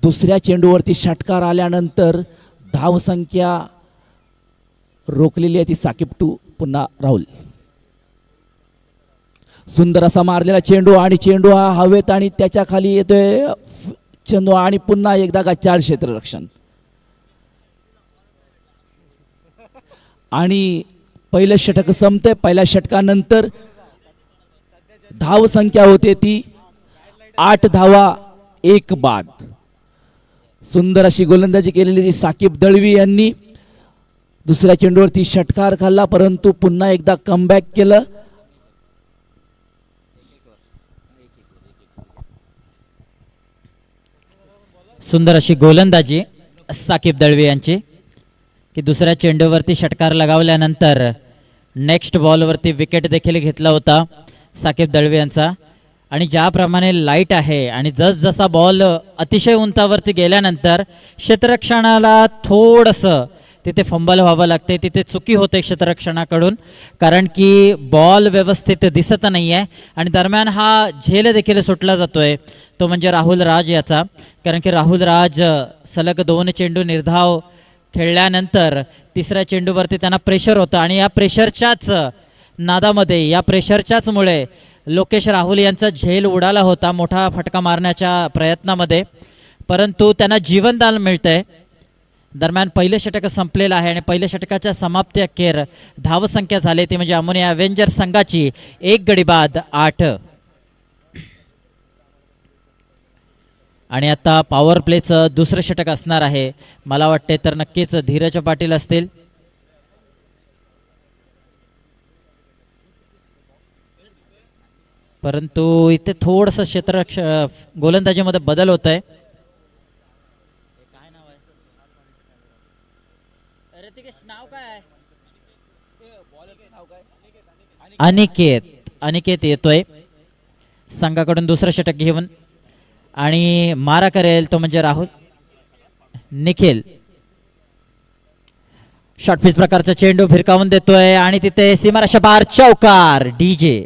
दुसऱ्या चेंडूवरती षटकार आल्यानंतर धावसंख्या रोखलेली आहे ती साकीब टू पुन्हा राहुल. सुंदर असा मारलेला चेंडू आणि चेंडू हा हवेत आणि त्याच्या खाली येतोय चेंडू आणि पुन्हा एकदा गच्चाळ क्षेत्ररक्षण. आणि पहिलं षटक संपते. पहिल्या षटकानंतर धावसंख्या होते ती 8 धावा 1 बाद. सुंदर अशी गोलंदाजी केलेली ती साकीब दळवी यांनी. दुसऱ्या चेंडूवरती षटकार खाल्ला, परंतु पुन्हा एकदा कमबॅक केलं. सुंदर अशी गोलंदाजी साकीब दळवी यांची की दुसऱ्या चेंडूवरती षटकार लगावल्यानंतर नेक्स्ट बॉलवरती विकेट देखील घेतला होता साकीब दळवी यांचा. आणि ज्याप्रमाणे लाईट आहे आणि जसजसा बॉल अतिशय उंचावरती गेल्यानंतर क्षेत्ररक्षणाला थोडंसं तिथे फंबल व्हावं लागते, तिथे चुकी होते क्षेत्ररक्षणाकडून, कारण की बॉल व्यवस्थित दिसत नाही आहे. आणि दरम्यान हा झेल देखील सुटला जातोय, तो म्हणजे राहुल राज याचा. कारण की राहुल राज सलग 2 चेंडू निर्धाव खेळल्यानंतर तिसऱ्या चेंडूवरती त्यांना प्रेशर होतं आणि या प्रेशरच्याच नादामध्ये, या प्रेशरच्याच मुळे लोकेश राहुल यांचा झेल उडाला होता मोठा फटका मारण्याच्या प्रयत्नामध्ये, परंतु त्यांना जीवनदान मिळतंय. दरम्यान पहिलं षटक संपलेलं आहे आणि पहिल्या षटकाच्या समाप्ती अखेर धावसंख्या झाली ती म्हणजे अमोनिया अव्हेंजर संघाची 1 गडी बाद 8. आणि आता पॉवर प्लेचं दुसरं षटक असणार आहे. मला वाटते तर नक्कीच धीरज पाटील असतील. परंतु इथे थोडंसं गोलंदाजीमध्ये बदल होत आहे. अनिकेत येतोय संघाकडून दुसरं षटक घेऊन आणि मारा करेल तो म्हणजे राहुल निखिल. शॉर्टपिच प्रकारचा चेंडू भिरकावून देतोय आणि तिथे सीमारेषा पार चौकार. डीजे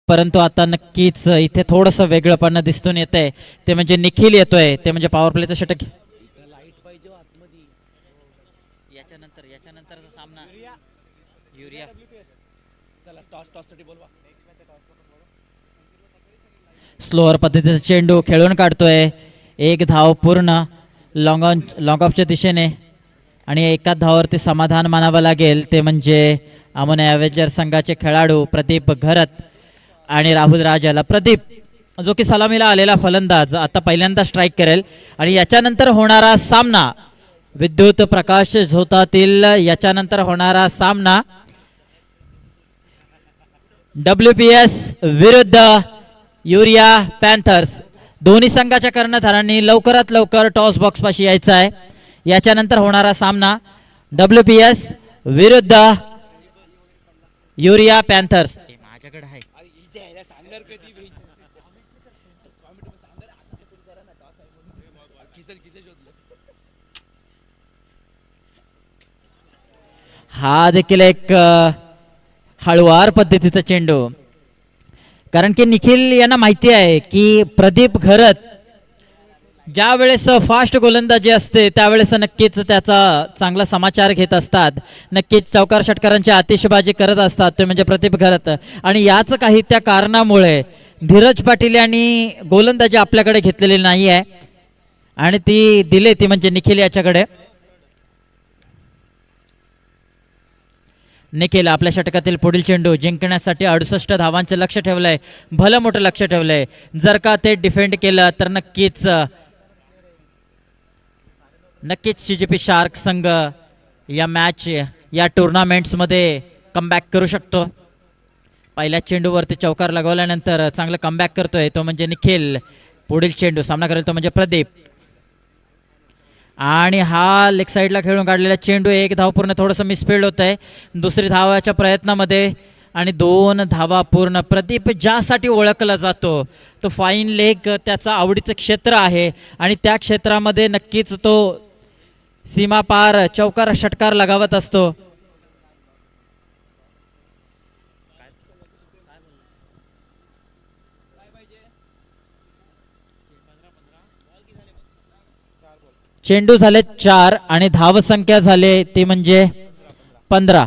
परंतु आता नक्कीच इथे थोडंसं वेगळंपणा दिसून येतंय, ते म्हणजे निखिल येतोय, ते म्हणजे पॉवर प्लेचं षटक. याच्यानंतरचा सामना युरिया. स्लोअर पद्धतीचा चेंडू खेळून काढतोय, एक धाव पूर्ण लॉंग ऑफच्या दिशेने, आणि एकाच धावावरती समाधान मानावं लागेल, ते म्हणजे अमोन ॲव्हेंजर संघाचे खेळाडू प्रदीप घरत आणि राहुल राजाला. प्रदीप जो की सलामीला आलेला फलंदाज आता पहिल्यांदा स्ट्राईक करेल, आणि याच्यानंतर होणारा सामना विद्युत प्रकाश झोतातील याच्यानंतर होणारा सामना WPS विरुद्ध युरिया पॅन्थर्स. दोन्ही संघाच्या कर्णधारांनी लवकरात लवकर टॉस बॉक्स पाशी यायचं आहे. याच्यानंतर होणारा सामना WPS विरुद्ध युरिया पॅन्थर्स. माझ्याकडे आहे. हा देखील एक हळुवार पद्धतीचा चेंडू, कारण की निखिल यांना माहिती आहे की प्रदीप घरत ज्या वेळेस फास्ट गोलंदाजी असते त्यावेळेस नक्कीच त्याचा चांगला समाचार घेत असतात, नक्कीच चौकार षटकारांची आतिषबाजी करत असतात, ते म्हणजे प्रदीप घरत. आणि याच काही त्या कारणामुळे धीरज पाटील यांनी गोलंदाजी आपल्याकडे घेतलेली नाही आहे आणि ती दिले ती म्हणजे निखिल याच्याकडे. निखिल आपल्या षटकातील पुढील चेंडू जिंकण्यासाठी 68 धावांचे लक्ष ठेवलंय, भलं मोठं लक्ष ठेवलंय. जर का ते डिफेंड केलं तर नक्कीच CGP शार्क संघ या मॅच या टुर्नामेंट्समध्ये कमबॅक करू शकतो. पहिल्या चेंडूवरती चौकार लगवल्यानंतर चांगलं कमबॅक करतोय तो म्हणजे निखिल. पुढील चेंडू सामना करेल तो म्हणजे प्रदीप, आणि हा लेग साईडला खेळून काढलेला चेंडू एक धाव पूर्ण थोडंसं मिसफिल्ड होत आहे दुसरी धावाच्या प्रयत्नामध्ये, आणि 2 धावा पूर्ण. प्रदीप ज्यासाठी ओळखला जातो तो फाईन लेग त्याचा आवडीचं क्षेत्र आहे आणि त्या क्षेत्रामध्ये नक्कीच तो सीमापार चौकार षटकार लगावत असतो. चेंडू झाले 4 आणि धाव संख्या झाले ती म्हणजे 15.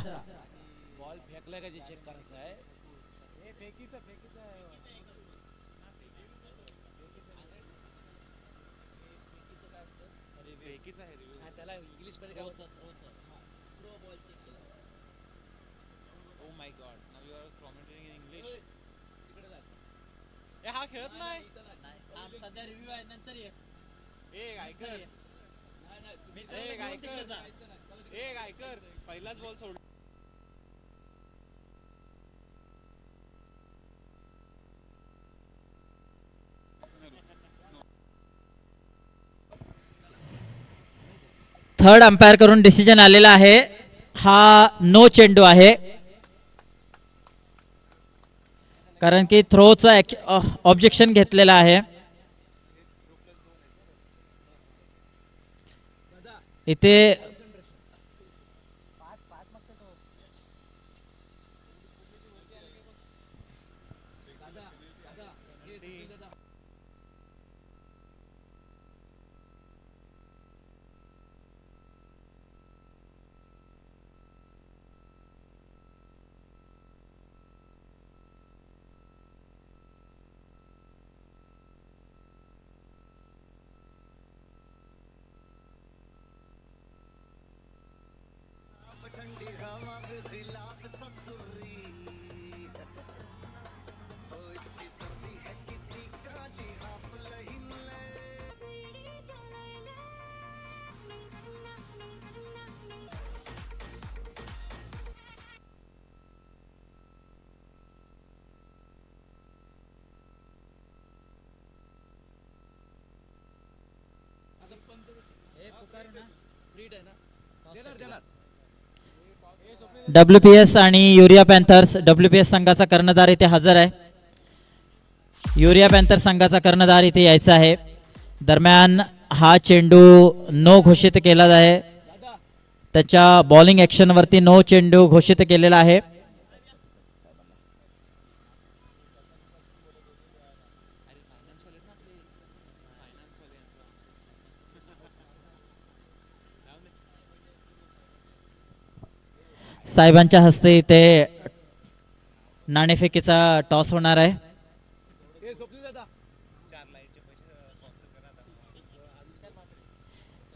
हा खेळत नाही. पहिलाच बॉल सोड. थर्ड अंपायर करून डिसिजन आलेला आहे, हा नो चेंडू आहे, कारण की थ्रोचा ऑब्जेक्शन घेतलेला आहे. इथे WPS आणि युरिया पॅन्थर्स. WPS संघाचा कर्णधार इथे हजर आहे, युरिया पॅन्थर संघाचा कर्णधार इथे यायचा आहे. दरम्यान हा चेंडू नो घोषित केला आहे, त्याच्या बॉलिंग ॲक्शनवरती नो चेंडू घोषित केलेला आहे. साहेबांच्या हस्ते इथे नाणेफेकीचा टॉस होणार आहे.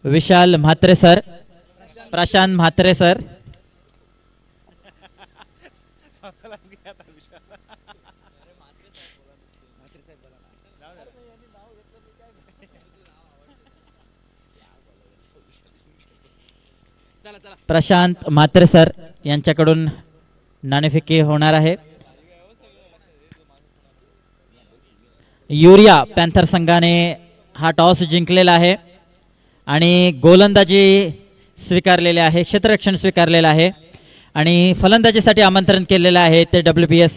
विशाल म्हात्रे सर, प्रशांत म्हात्रे सर, स्वतःलाच घ्या आता विषय. प्रशांत म्हात्रे सर यांच्याकडून नाणेफेकी होणार आहे. युरिया पॅन्थर संघाने हा टॉस जिंकलेला आहे आणि गोलंदाजी स्वीकारलेले आहे, क्षेत्ररक्षण स्वीकारलेलं आहे आणि फलंदाजीसाठी आमंत्रण केलेलं आहे ते WPS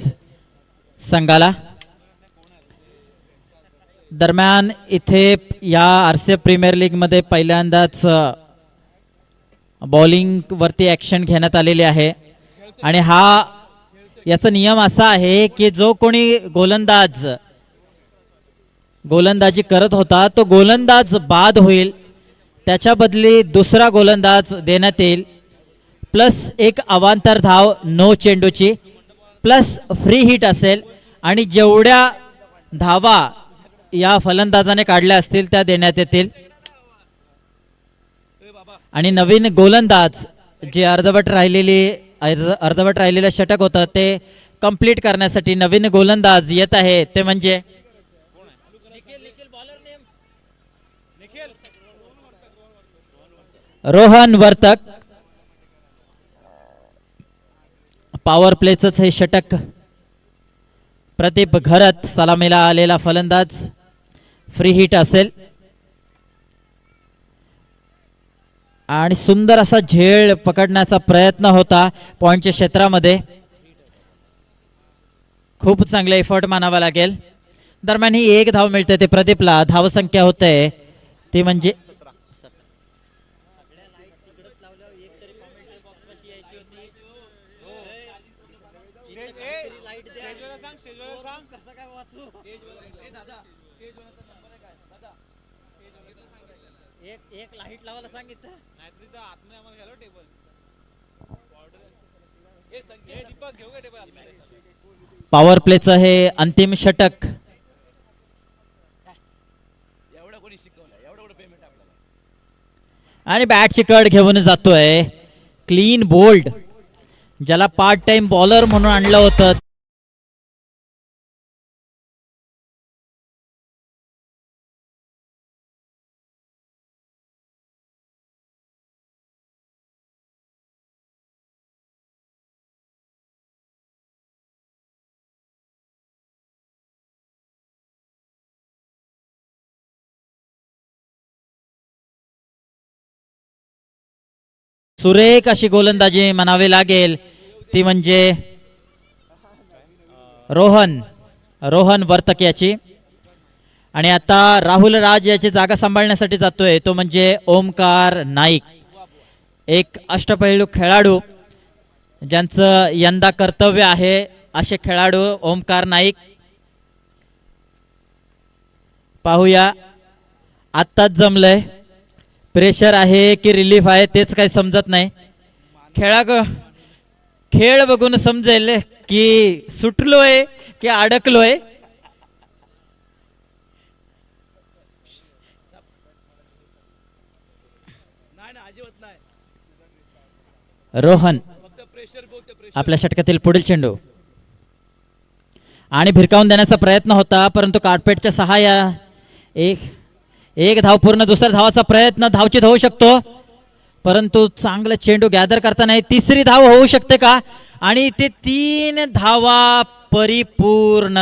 संघाला. दरम्यान इथे या RCF प्रीमियर लीगमध्ये पहिल्यांदाच बॉलिंग वरती ॲक्शन घेण्यात आलेली आहे आणि याचा नियम असा आहे की जो कोणी गोलंदाजी करत होता तो गोलंदाज बाद होईल, त्याच्या बदली दुसरा गोलंदाज देण्यात येईल, प्लस एक अवांतर धाव नो चेंडूची, प्लस फ्री हिट असेल आणि जेवढ्या धावा या फलंदाजाने काढल्या असतील त्या देण्यात येतील. आणि नवीन गोलंदाज जे अर्धवट राहिलेलं षटक होतं ते कंप्लीट करण्यासाठी नवीन गोलंदाज येत आहे ते म्हणजे रोहन वर्तक. पॉवर प्लेचंच हे षटक. प्रदीप घरत सलामीला आलेला फलंदाज, फ्री हिट असेल आणि सुंदर असा झेल पकडण्याचा प्रयत्न होता पॉइंटच्या क्षेत्रामध्ये. खूप चांगले एफर्ट मानावा लागेल. दरम्यान ही एक धाव मिळते ते प्रदीपला. धावसंख्या होते ती म्हणजे एक लाईट लावायला सांगितलं. पॉवर प्लेचं हे अंतिम षटक. आणि बॅटची कड घेऊन जातोय क्लीन बोल्ड, ज्याला पार्ट टाइम बॉलर म्हणून आणलं होतं. सुरेख अशी गोलंदाजी म्हणावी लागेल ती म्हणजे रोहन वर्तक याची. आणि आता राहुल राज याची जागा सांभाळण्यासाठी जातोय तो म्हणजे ओमकार नाईक, एक अष्टपैलू खेळाडू ज्यांचं यंदा कर्तव्य आहे. असे खेळाडू ओमकार नाईक. पाहूया आत्ताच जमलंय, प्रेशर आहे की रिलीफ आहे तेच काही समजत नाही. खेळ बघून समजेल की सुटलोय की अडकलोय. रोहन आपल्या षटकातील पुढील चेंडू आणि भिरकावून देण्याचा प्रयत्न होता परंतु कार्पेटच्या सहाय्या एक धाव पूर्ण. दुसऱ्या धावाचा प्रयत्न धावचित होऊ शकतो परंतु चांगलं चेंडू गॅदर करता नाही. तिसरी धाव होऊ शकते का? आणि ते 3 धावा परिपूर्ण.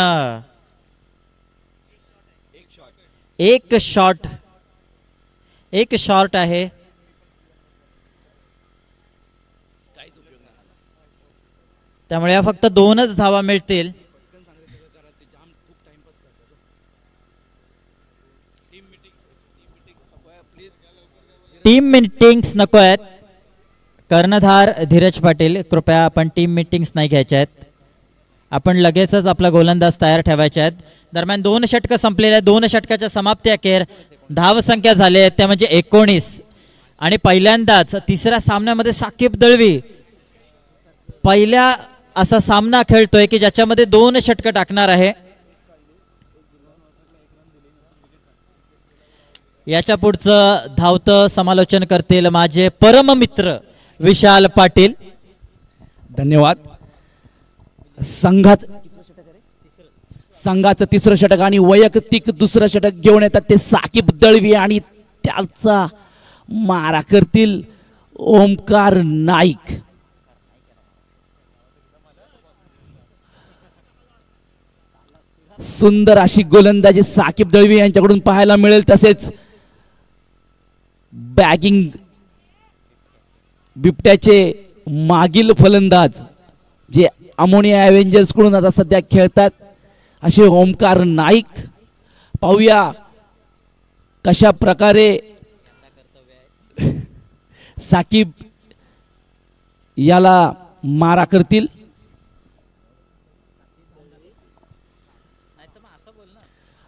एक शॉट आहे. त्यामुळे फक्त 2च धावा मिळतील. टीम मीटिंग्स नको आहेत. कर्णधार धीरज पाटील, कृपया आपण टीम मीटिंग्स नाही घ्यायच्या आहेत. आपण लगेचच आपला गोलंदाज तयार ठेवायचे आहेत. दरम्यान 2 षटकं संपलेल्या. 2 षटकाच्या समाप्ती अखेर धावसंख्या झाली आहे त्या म्हणजे 19. आणि पहिल्यांदाच तिसऱ्या सामन्यामध्ये साकीब दळवी पहिल्या असा सामना खेळतोय की ज्याच्यामध्ये 2 षटकं टाकणार आहे. याच्या पुढचं धावतं समालोचन करतील माझे परम मित्र विशाल पाटील. धन्यवाद. संघाचं तिसरं षटक आणि वैयक्तिक दुसरं षटक घेऊन येतात ते साकीब दळवी आणि त्याचा मारा करतील ओमकार नाईक. सुंदर अशी गोलंदाजी साकीब दळवी यांच्याकडून पाहायला मिळेल. तसेच बॅगिंग बिबट्याचे मागील फलंदाज जे अमोनिया अव्हेंजर्स कडून आता सध्या खेळतात असे ओमकार नाईक. पाहूया कशा प्रकारे साकीब याला मारा करतील.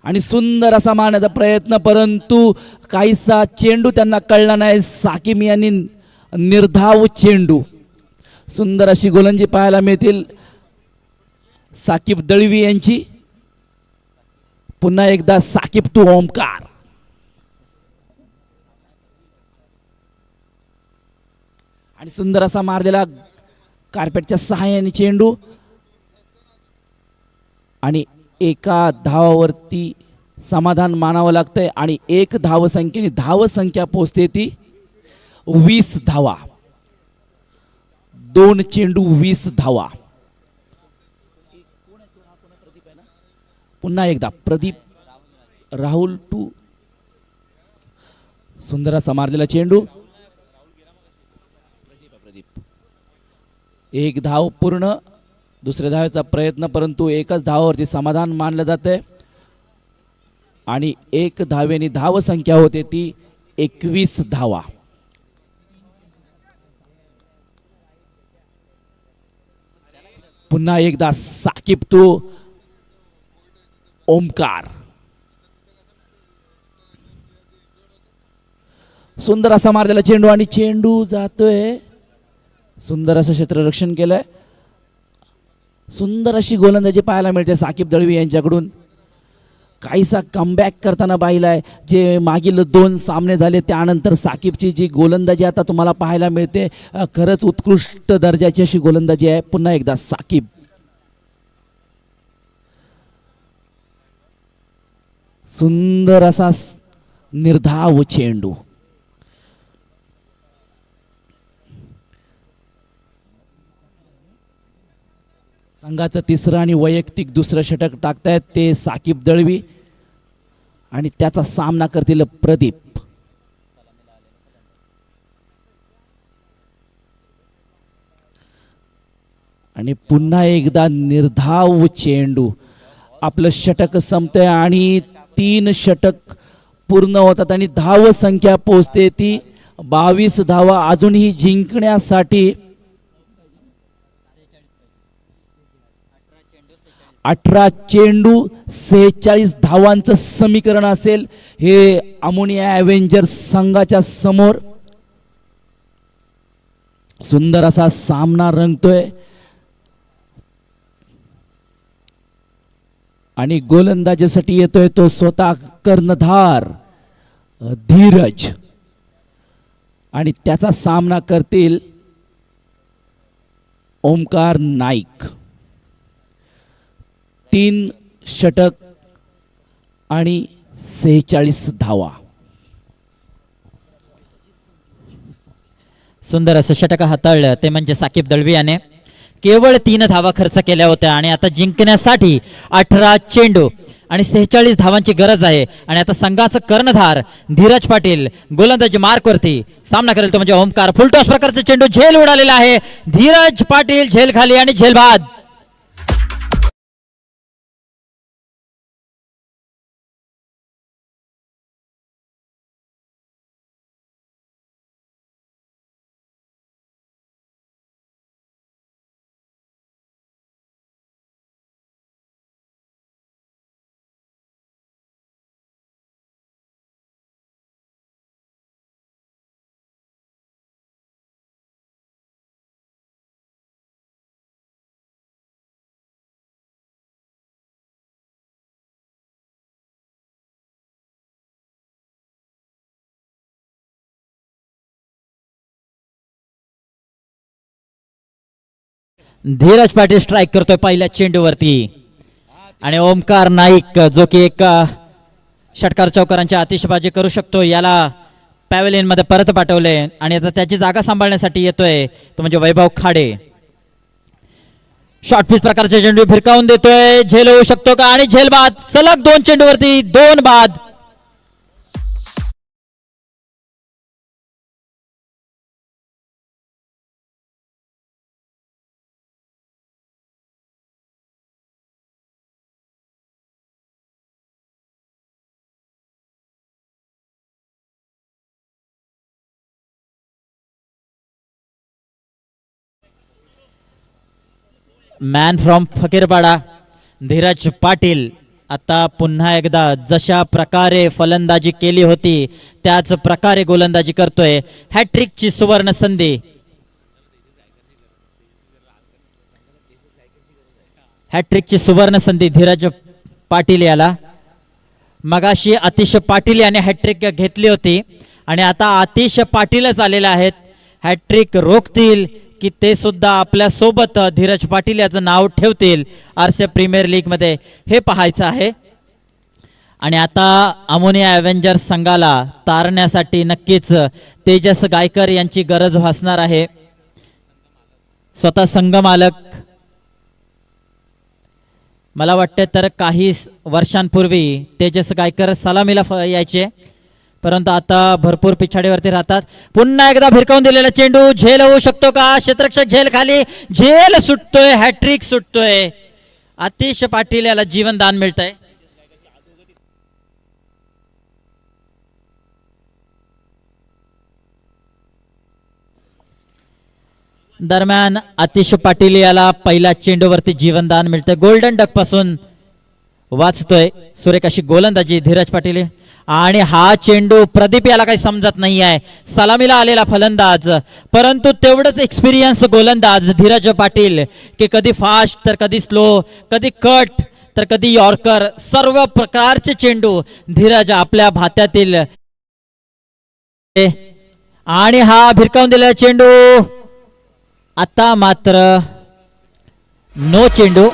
आणि सुंदर असा मारण्याचा प्रयत्न, परंतु काहीसा चेंडू त्यांना कळला नाही. साकीब यांनी निर्धाव चेंडू. सुंदर अशी गोलंदाजी पाहायला मिळतील साकीब दळवी यांची. पुन्हा एकदा साकीब टू ओमकार. आणि सुंदर असा मारलेला कार्पेटच्या सहाय्याने चेंडू आणि एका धावावरती समाधान मानावं लागतंय. आणि 1 धावसंख्येने धावसंख्या पोहोचते ती 20 धावा. 2 चेंडू 20 धावा. पुन्हा एकदा प्रदीप राहुल टू. सुंदर असा मारलेला चेंडू. 1 धाव पूर्ण. दुसऱ्या धावेचा प्रयत्न, परंतु एकच धावावरती समाधान मानलं जाते. आणि 1 धावेने धावसंख्या होते ती 21 धावा. पुन्हा एकदा साकीब टू ओमकार. सुंदर असा मारलेला चेंडू आणि चेंडू जातोय. सुंदर असं क्षेत्ररक्षण केलंय. सुंदर अशी गोलंदाजी पाहायला मिळते साकीब दळवी यांच्याकडून. काहीसा कमबॅक करताना पाहिलाय. जे मागील 2 सामने झाले त्यानंतर साकीबची जी गोलंदाजी आता तुम्हाला पाहायला मिळते खरंच उत्कृष्ट दर्जाची अशी गोलंदाजी आहे. पुन्हा एकदा साकीब. सुंदर असा निर्धाव चेंडू. संघाचं तिसरं आणि वैयक्तिक दुसरं षटक टाकतायत ते साकीब दळवी आणि त्याचा सामना करतील प्रदीप. आणि पुन्हा एकदा निर्धाव चेंडू. आपलं षटक संपतंय आणि 3 षटक पूर्ण होतात आणि धाव संख्या पोहोचते ती 22 धावा. अजूनही जिंकण्यासाठी 18 चेंडू 46 धावांचं समीकरण असेल हे अमोनिया अव्हेंजर्स संघाच्या समोर. सुंदर असा सामना रंगतोय आणि गोलंदाजीसाठी येतोय तो स्वतः कर्णधार धीरज आणि त्याचा सामना करतील ओमकार नाईक. 3 षटक आणि 46 धावा. सुंदर असं षटक हाताळलं ते म्हणजे साकीब दळवी याने. केवळ 3 धावा खर्च केल्या होत्या आणि आता जिंकण्यासाठी 18 चेंडू आणि 46 धावांची गरज आहे. आणि आता संघाचं कर्णधार धीरज पाटील गोलंदाजी मार्कवरती सामना करेल तो म्हणजे ओमकार. फुलटॉस प्रकारचा चेंडू झेल उडालेला आहे. धीरज पाटील झेल खाली आणि झेल बाद. धीरज पाटील स्ट्राईक करतोय पहिल्या चेंडूवरती आणि ओमकार नाईक जो की एक षटकार चौकारांची आतिषबाजी करू शकतो, याला पॅव्हलियन मध्ये परत पाठवले आणि आता त्याची जागा सांभाळण्यासाठी येतोय तो म्हणजे वैभव खाडे. शॉर्ट पिच प्रकारचे चेंडू भिरकावून देतोय, झेल होऊ शकतो का आणि झेल बाद. सलग 2 चेंडूवरती 2 बाद. मॅन फ्रॉम फकीरपाडा धीरज पाटील आता पुन्हा एकदा जशा प्रकारे फलंदाजी केली होती त्याच प्रकारे गोलंदाजी करतोय. हॅट्रिकची सुवर्ण संधी. हॅट्रिकची सुवर्ण संधी धीरज पाटील याला. मगाशी आतिश पाटील याने हॅट्रिक घेतली होती आणि आता आतिश पाटीलच आलेले आहेत. हॅट्रिक रोखतील की ते सुद्धा आपल्या सोबत धीरज पाटील याचं नाव ठेवतील आरसीएफ प्रीमियर लीग मध्ये, हे पाहायचं आहे. आणि आता अमोनिया ॲव्हेंजर्स संघाला तारण्यासाठी नक्कीच तेजस गायकर यांची गरज भासणार आहे. स्वतः संघ मालक मला वाटते तर काही वर्षांपूर्वी तेजस गायकर सलामीला यायचे, परंतु आता भरपूर पिछाडीवरती राहतात. पुन्हा एकदा भिरकावून दिलेला चेंडू झेल होऊ शकतो का. क्षेत्ररक्षक झेल खाली, झेल सुटतोय, हॅट्रिक सुटतोय. आतिश पाटील याला जीवनदान मिळतंय. दरम्यान आतिश पाटील याला पहिल्या चेंडूवरती जीवनदान मिळतंय. गोल्डन डक पासून वाचतोय. सुरेख अशी गोलंदाजी धीरज पाटील. आणि हा चेंडू प्रदीप याला काही समजत नाही आहे. सलामीला आलेला फलंदाज, परंतु तेवढंच एक्सपिरियन्स गोलंदाज धीरज पाटील की कधी फास्ट तर कधी स्लो, कधी कट तर कधी यॉर्कर, सर्व प्रकारचे चेंडू धीरज आपल्या भात्यातील. आणि हा भिरकावून दिलेला चेंडू आता मात्र नो चेंडू.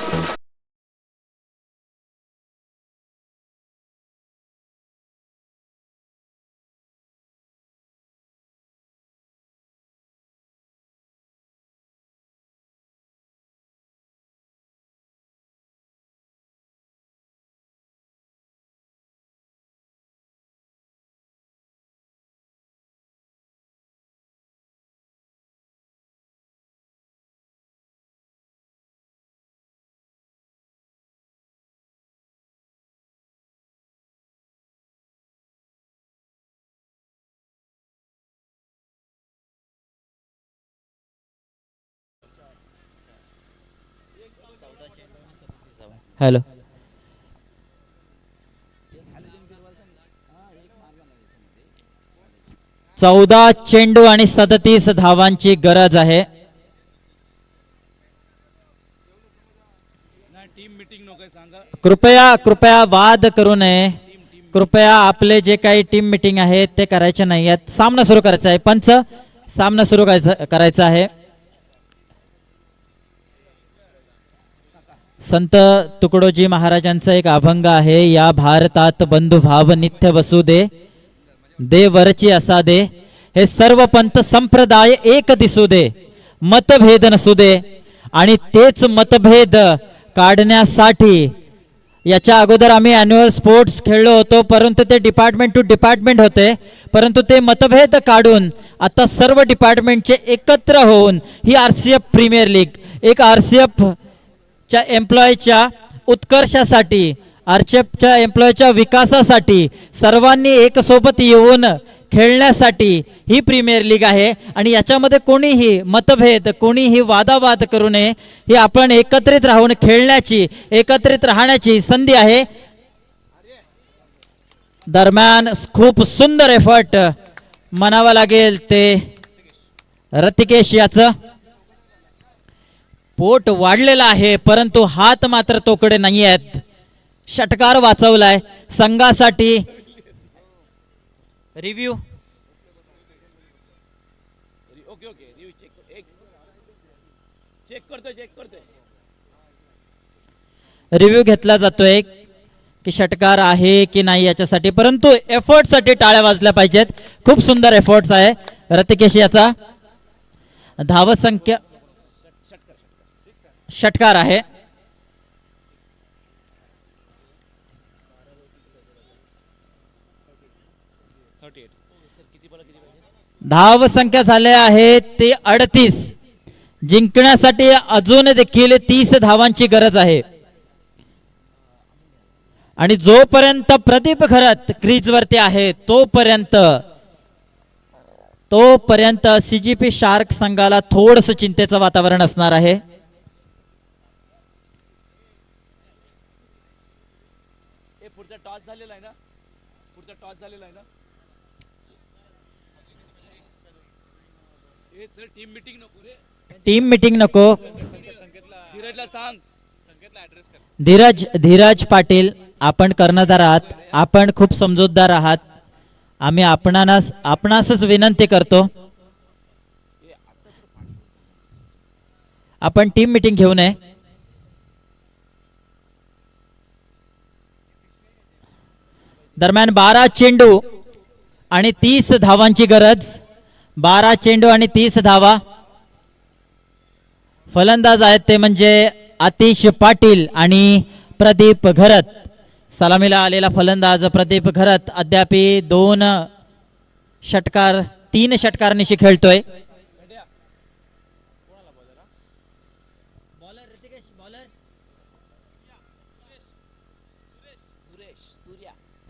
हॅलो, चौदा चेंडू आणि 37 धावांची गरज आहे. कृपया वाद करू नये. कृपया आपले जे काही टीम मीटिंग आहे ते करायचे नाही आहेत. सामना सुरू करायचा आहे. पंच, सामना सुरू करायचा आहे. संत तुकडोजी महाराजांचा एक अभंग आहे. या भारतात बंधुभाव नित्य वसू दे, देवरची असा दे, हे सर्व पंथ संप्रदाय एक दिसू दे, मतभेद नसू दे. आणि तेच मतभेद काढण्यासाठी याच्या अगोदर आम्ही अॅन्युअल स्पोर्ट्स खेळलो होतो, परंतु ते डिपार्टमेंट टू डिपार्टमेंट होते. परंतु ते मतभेद काढून आता सर्व डिपार्टमेंटचे एकत्र होऊन ही आरसीएफ प्रीमियर लीग, एक आरसीएफ च्या एम्प्लॉयच्या उत्कर्षासाठी, आरसीएफच्या एम्प्लॉयच्या विकासासाठी, सर्वांनी एक सोबत येऊन खेळण्यासाठी ही प्रीमियर लीग आहे. आणि याच्यामध्ये कोणीही मतभेद, कोणीही वादावाद करू नये. ही आपण एकत्रित राहून खेळण्याची, एकत्रित राहण्याची संधी आहे. दरम्यान खूप सुंदर एफर्ट म्हणावं लागेल ते रतिकेश याचं. पोट वाढलेला आहे परंतु हात मात्र तोकडे नाही आहेत. षटकार वाचवलाय संघासाठी. रिव्ह्यू रिव्ह्यू घेतला जातोय की षटकार आहे की नाही याच्यासाठी, परंतु एफर्ट साठी टाळ्या वाजल्या पाहिजेत. खूप सुंदर एफर्ट्स आहे रतिकेश याचा. धावसंख्या षटकार आहे. धाव संख्या झाल्या आहेत ते 38. जिंकण्यासाठी अजून देखील 30 धावांची गरज आहे. आणि जोपर्यंत प्रदीप खरत क्रीज वरती आहे तोपर्यंत सीजीपी शार्क संघाला थोडस चिंतेचं वातावरण असणार आहे. टीम मीटिंग नको. धीरज पाटील, आपण कर्णधार आहात, आपण खूप समजूतदार आहात. आम्ही आपणासच विनंती करतो, आपण टीम मीटिंग घेऊ नये. दरम्यान 12 चेंडू आणि 30 धावांची गरज. 12 चेंडू आणि 30 धावा. फलंदाज आहेत ते म्हणजे आतिश पाटील आणि प्रदीप घरत. सलामीला आलेला फलंदाज प्रदीप घरत अद्याप 3 षटकारांशी खेळतोय.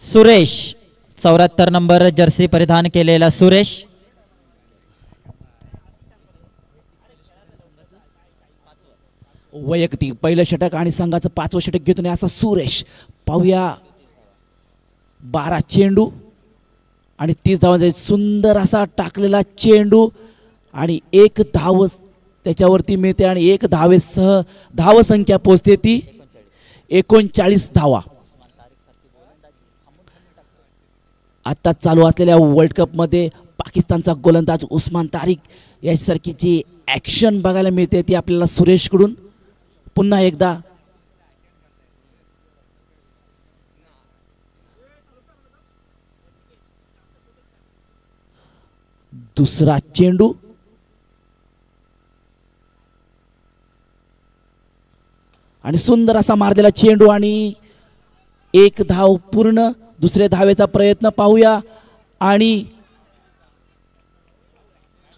सुरेश 74 नंबर जर्सी परिधान केलेला सुरेश. वैयक्तिक पहिलं षटक आणि संघाचं 5वं षटक घेतो असा सुरेश. पाहूया 12 चेंडू आणि 30 धावांचा सुंदर असा टाकलेला चेंडू आणि 1 धाव त्याच्यावरती मिळते आणि 1 धावेसह धावसंख्या पोहोचते ती 39 धावा. आता चालू असलेल्या वर्ल्ड कपमध्ये पाकिस्तानचा गोलंदाज उस्मान तारिक यासारखी जी ॲक्शन बघायला मिळते ती आपल्याला सुरेशकडून. पुन्हा एकदा दुसरा चेंडू आणि सुंदर असा मारलेला चेंडू आणि 1 धाव पूर्ण. दुसऱ्या धावेचा प्रयत्न पाहूया आणि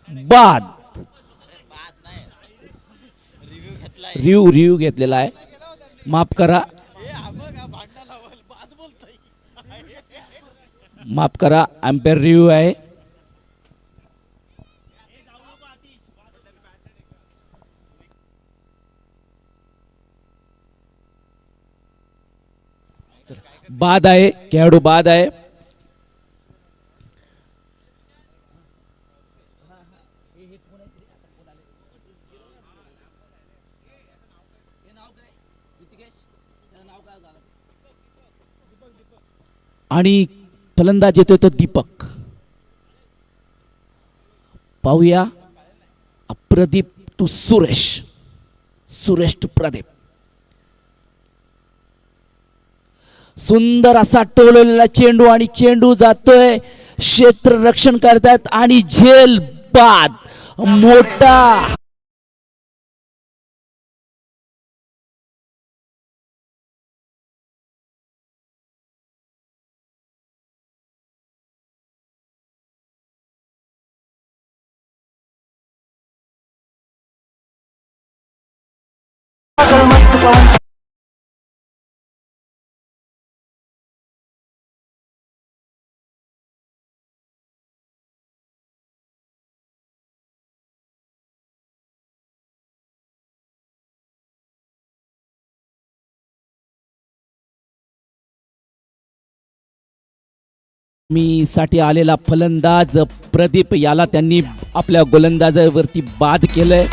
बाद. रिव्ह्यू घेतलेला आहे, माफ करा अंपायर रिव्ह्यू आहे. बाद आहे, खेळाडू बाद आहे. आणि फलंदाज येतोय तो दीपक. पाहूया प्रदीप टू सुरेश, सुरेश टू प्रदीप. सुंदर असा टोललेला चेंडू आणि चेंडू जातोय क्षेत्र रक्षण करतात आणि झेल बाद. मोठा मी साठी आलेला फलंदाज प्रदीप याला त्यांनी आपल्या गोलंदाजावरती बाद केलंय.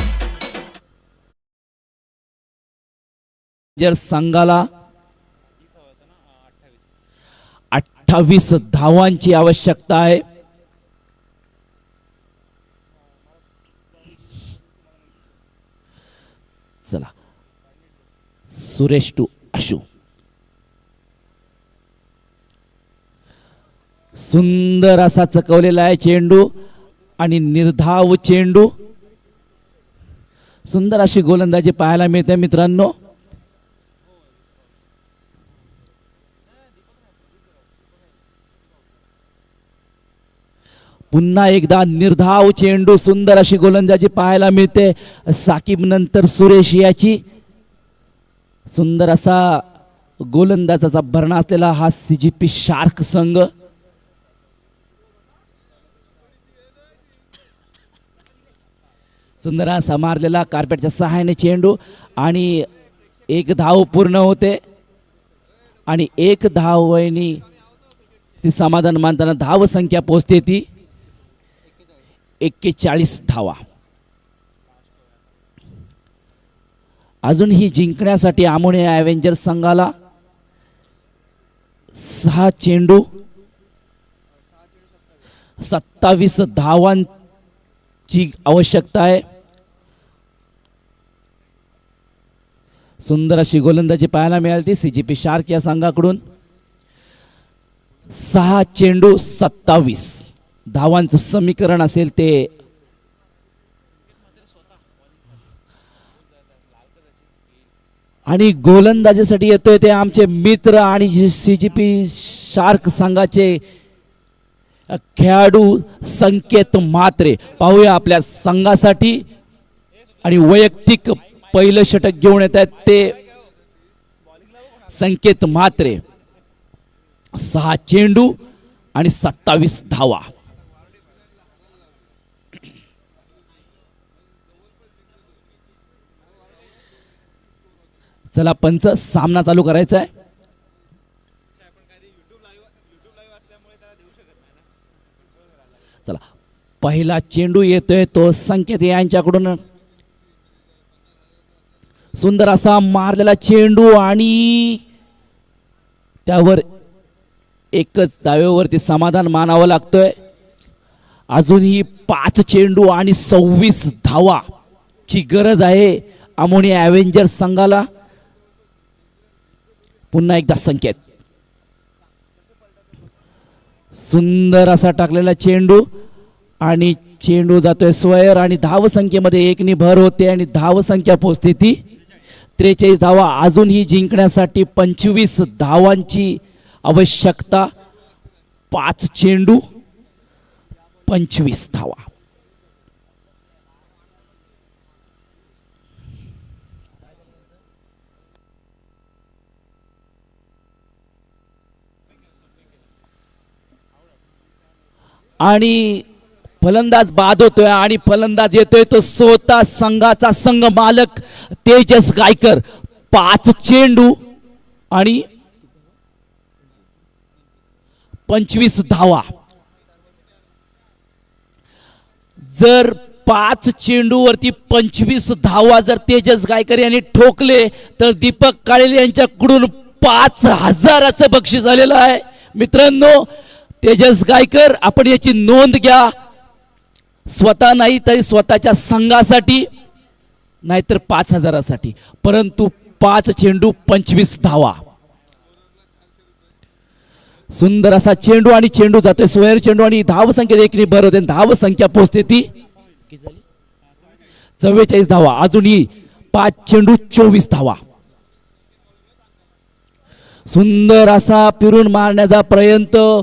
जर संघाला 28 धावांची आवश्यकता आहे. चला सुरेश टू आशू. सुंदर असा चकवलेला आहे चेंडू आणि निर्धाव चेंडू. सुंदर अशी गोलंदाजी पाहायला मिळते मित्रांनो. पुन्हा एकदा निर्धाव चेंडू. सुंदर अशी गोलंदाजी पाहायला मिळते. साकिब नंतर सुरेश याची. सुंदर असा गोलंदाजाचा भरणा असलेला हा CGP शार्क संघ. सुंदर असा मारलेला कार्पेटच्या सहाय्याने चेंडू आणि एक धाव पूर्ण होते आणि एक धावेनी ती समाधान मानताना धाव संख्या पोहोचते ती 41 धावा. अजूनही जिंकण्यासाठी आमोणे ॲव्हेंजर्स संघाला 6 चेंडू 27 धावांची आवश्यकता आहे. सुंदर अशी गोलंदाजी पाहायला मिळाली CGP शार्क या संघाकडून. 6 चेंडू 27 धावांचं समीकरण असेल ते. आणि गोलंदाजीसाठी येतोय ते आमचे मित्र आणि CGP शार्क संघाचे खेळाडू संकेत म्हात्रे. पाहूया आपल्या संघासाठी आणि वैयक्तिक पहिलं षटक घेऊन येत आहेत ते संकेत म्हात्रे. 6 चेंडू आणि 27 धावा. चला पंच सामना चालू करायचा आहे. चला पहिला चेंडू येतोय तो संकेत यांच्याकडून. सुंदर असा मारलेला चेंडू आणि त्यावर एकच धावेवरती समाधान मानावं लागतोय. अजूनही 5 चेंडू आणि 26 धावा ची गरज आहे अमोनी ॲव्हेंजर्स संघाला. पुन्हा एकदा संकेत. सुंदर असा टाकलेला चेंडू आणि चेंडू जातोय स्क्वेअर आणि धाव संख्येमध्ये 1 नी भर होते आणि धाव संख्या पोहोचते ती 43 धावा. अजूनही जिंकण्यासाठी 25 धावांची आवश्यकता. 5 चेंडू 25 धावा. आणि फलंदाज बाद होतोय आणि फलंदाज येतोय तो स्वतः संघाचा संघ मालक तेजस गायकर. 5 चेंडू आणि 25 धावा. जर 5 चेंडूवरती 25 धावा जर तेजस गायकर यांनी ठोकले तर दीपक काळेले यांच्याकडून 5,000चं बक्षीस आलेलं आहे. मित्रांनो तेजस गायकर आपण याची नोंद घ्या. स्वतः नाही तरी स्वतःच्या संघासाठी नाहीतर 5,000साठी. परंतु 5 चेंडू 25 धावा. सुंदर असा चेंडू आणि चेंडू जातोय स्क्वेअर चेंडू आणि धाव संख्येत 1 नी भर होते. धाव संख्या पोहोचते ती 44 धावा. अजूनही 5 चेंडू 24 धावा. सुंदर असा फिरून मारण्याचा प्रयत्न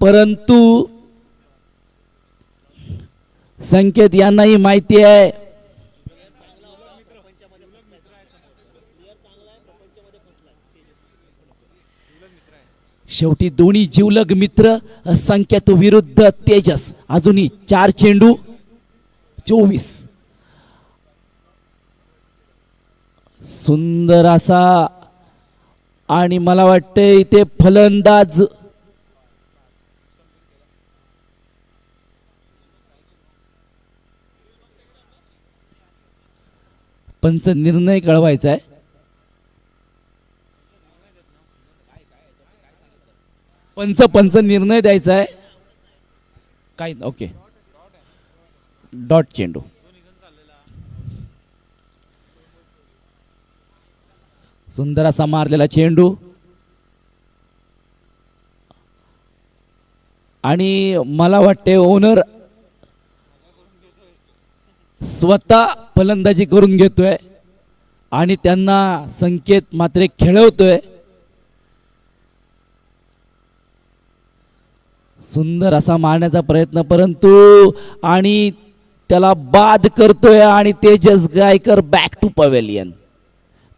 परंतु संकेत यांनाही माहिती आहे शेवटी दोन्ही जीवलग मित्र संकेत विरुद्ध तेजस. अजूनही 4 चेंडू 24. सुंदर असा आणि मला वाटते इथे फलंदाज पंच निर्णय कळवायचा आहे. पंच निर्णय द्यायचा आहे काय. ओके डॉट चेंडू. सुंदर असा मारलेला चेंडू आणि मला वाटते ओनर स्वतः फलंदाजी करून घेतोय आणि त्यांना संकेत मात्र खेळवतोय. सुंदर असा मारण्याचा प्रयत्न परंतु आणि त्याला बाद करतोय आणि Tejas Gaikar back to pavilion.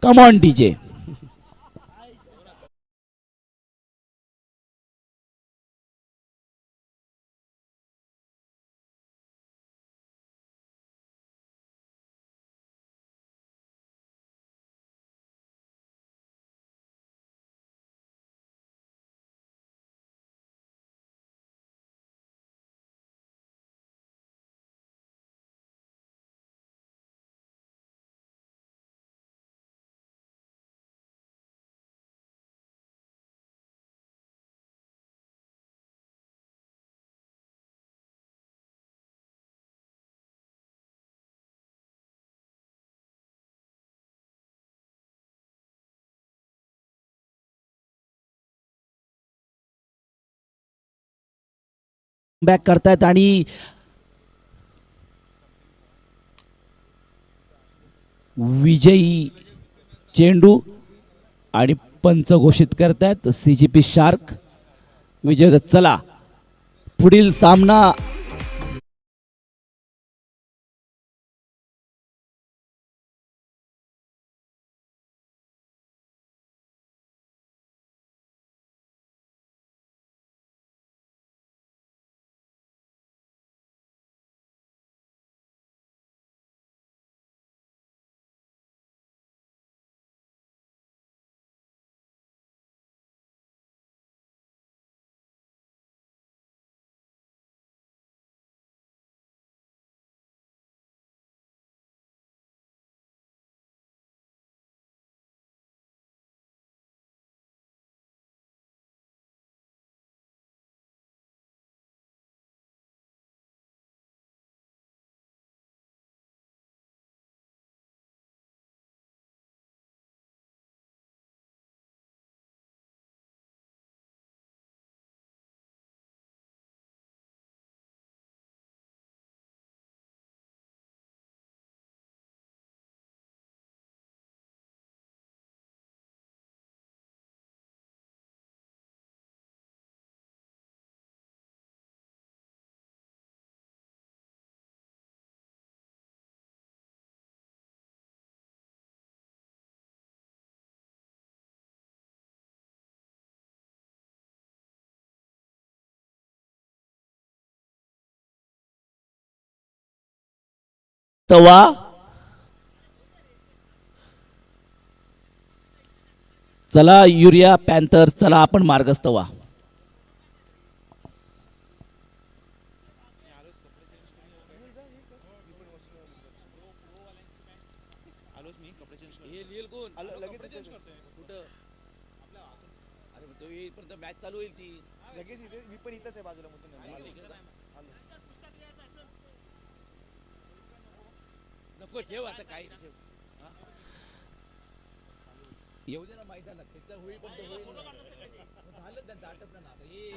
Come on DJ. Back करतायत आणि विजयी चेंडू आणि पंच घोषित करतायत CGP शार्क विजय. चला पुढील सामना तवा चला युरिया पॅन्थर चला आपण मार्गस्थ व्हा. आलोच मी कपडे चेंज करतो. हे लिहिल कोण लगेच चेंज करतोय कुठं आपल्या हातून. अरे तो येईपर्यंत मॅच चालू होईल ती लगेच. इथे मी पण इथंच आहे बाजूला मधून नको ठेव आता काय ठेव. येऊ दे ना मैदानात त्याचा होईल पण तो होईल. झालं त्यांचं आटपलं ना आता हे.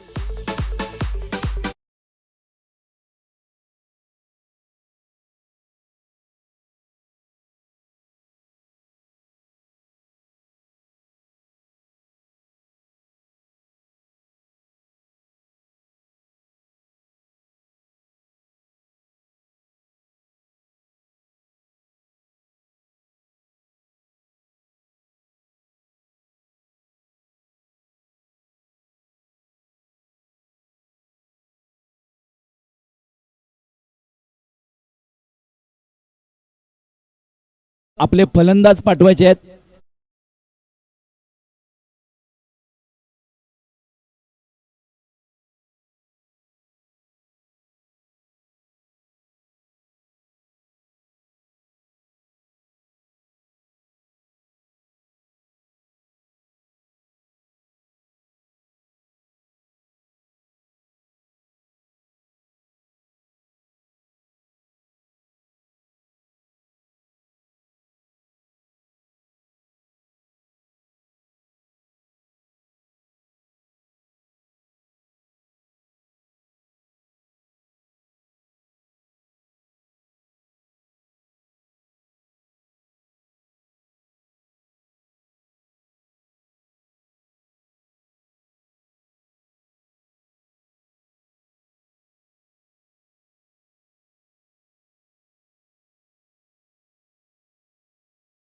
आपले फलंदाज पाठवायचे आहेत.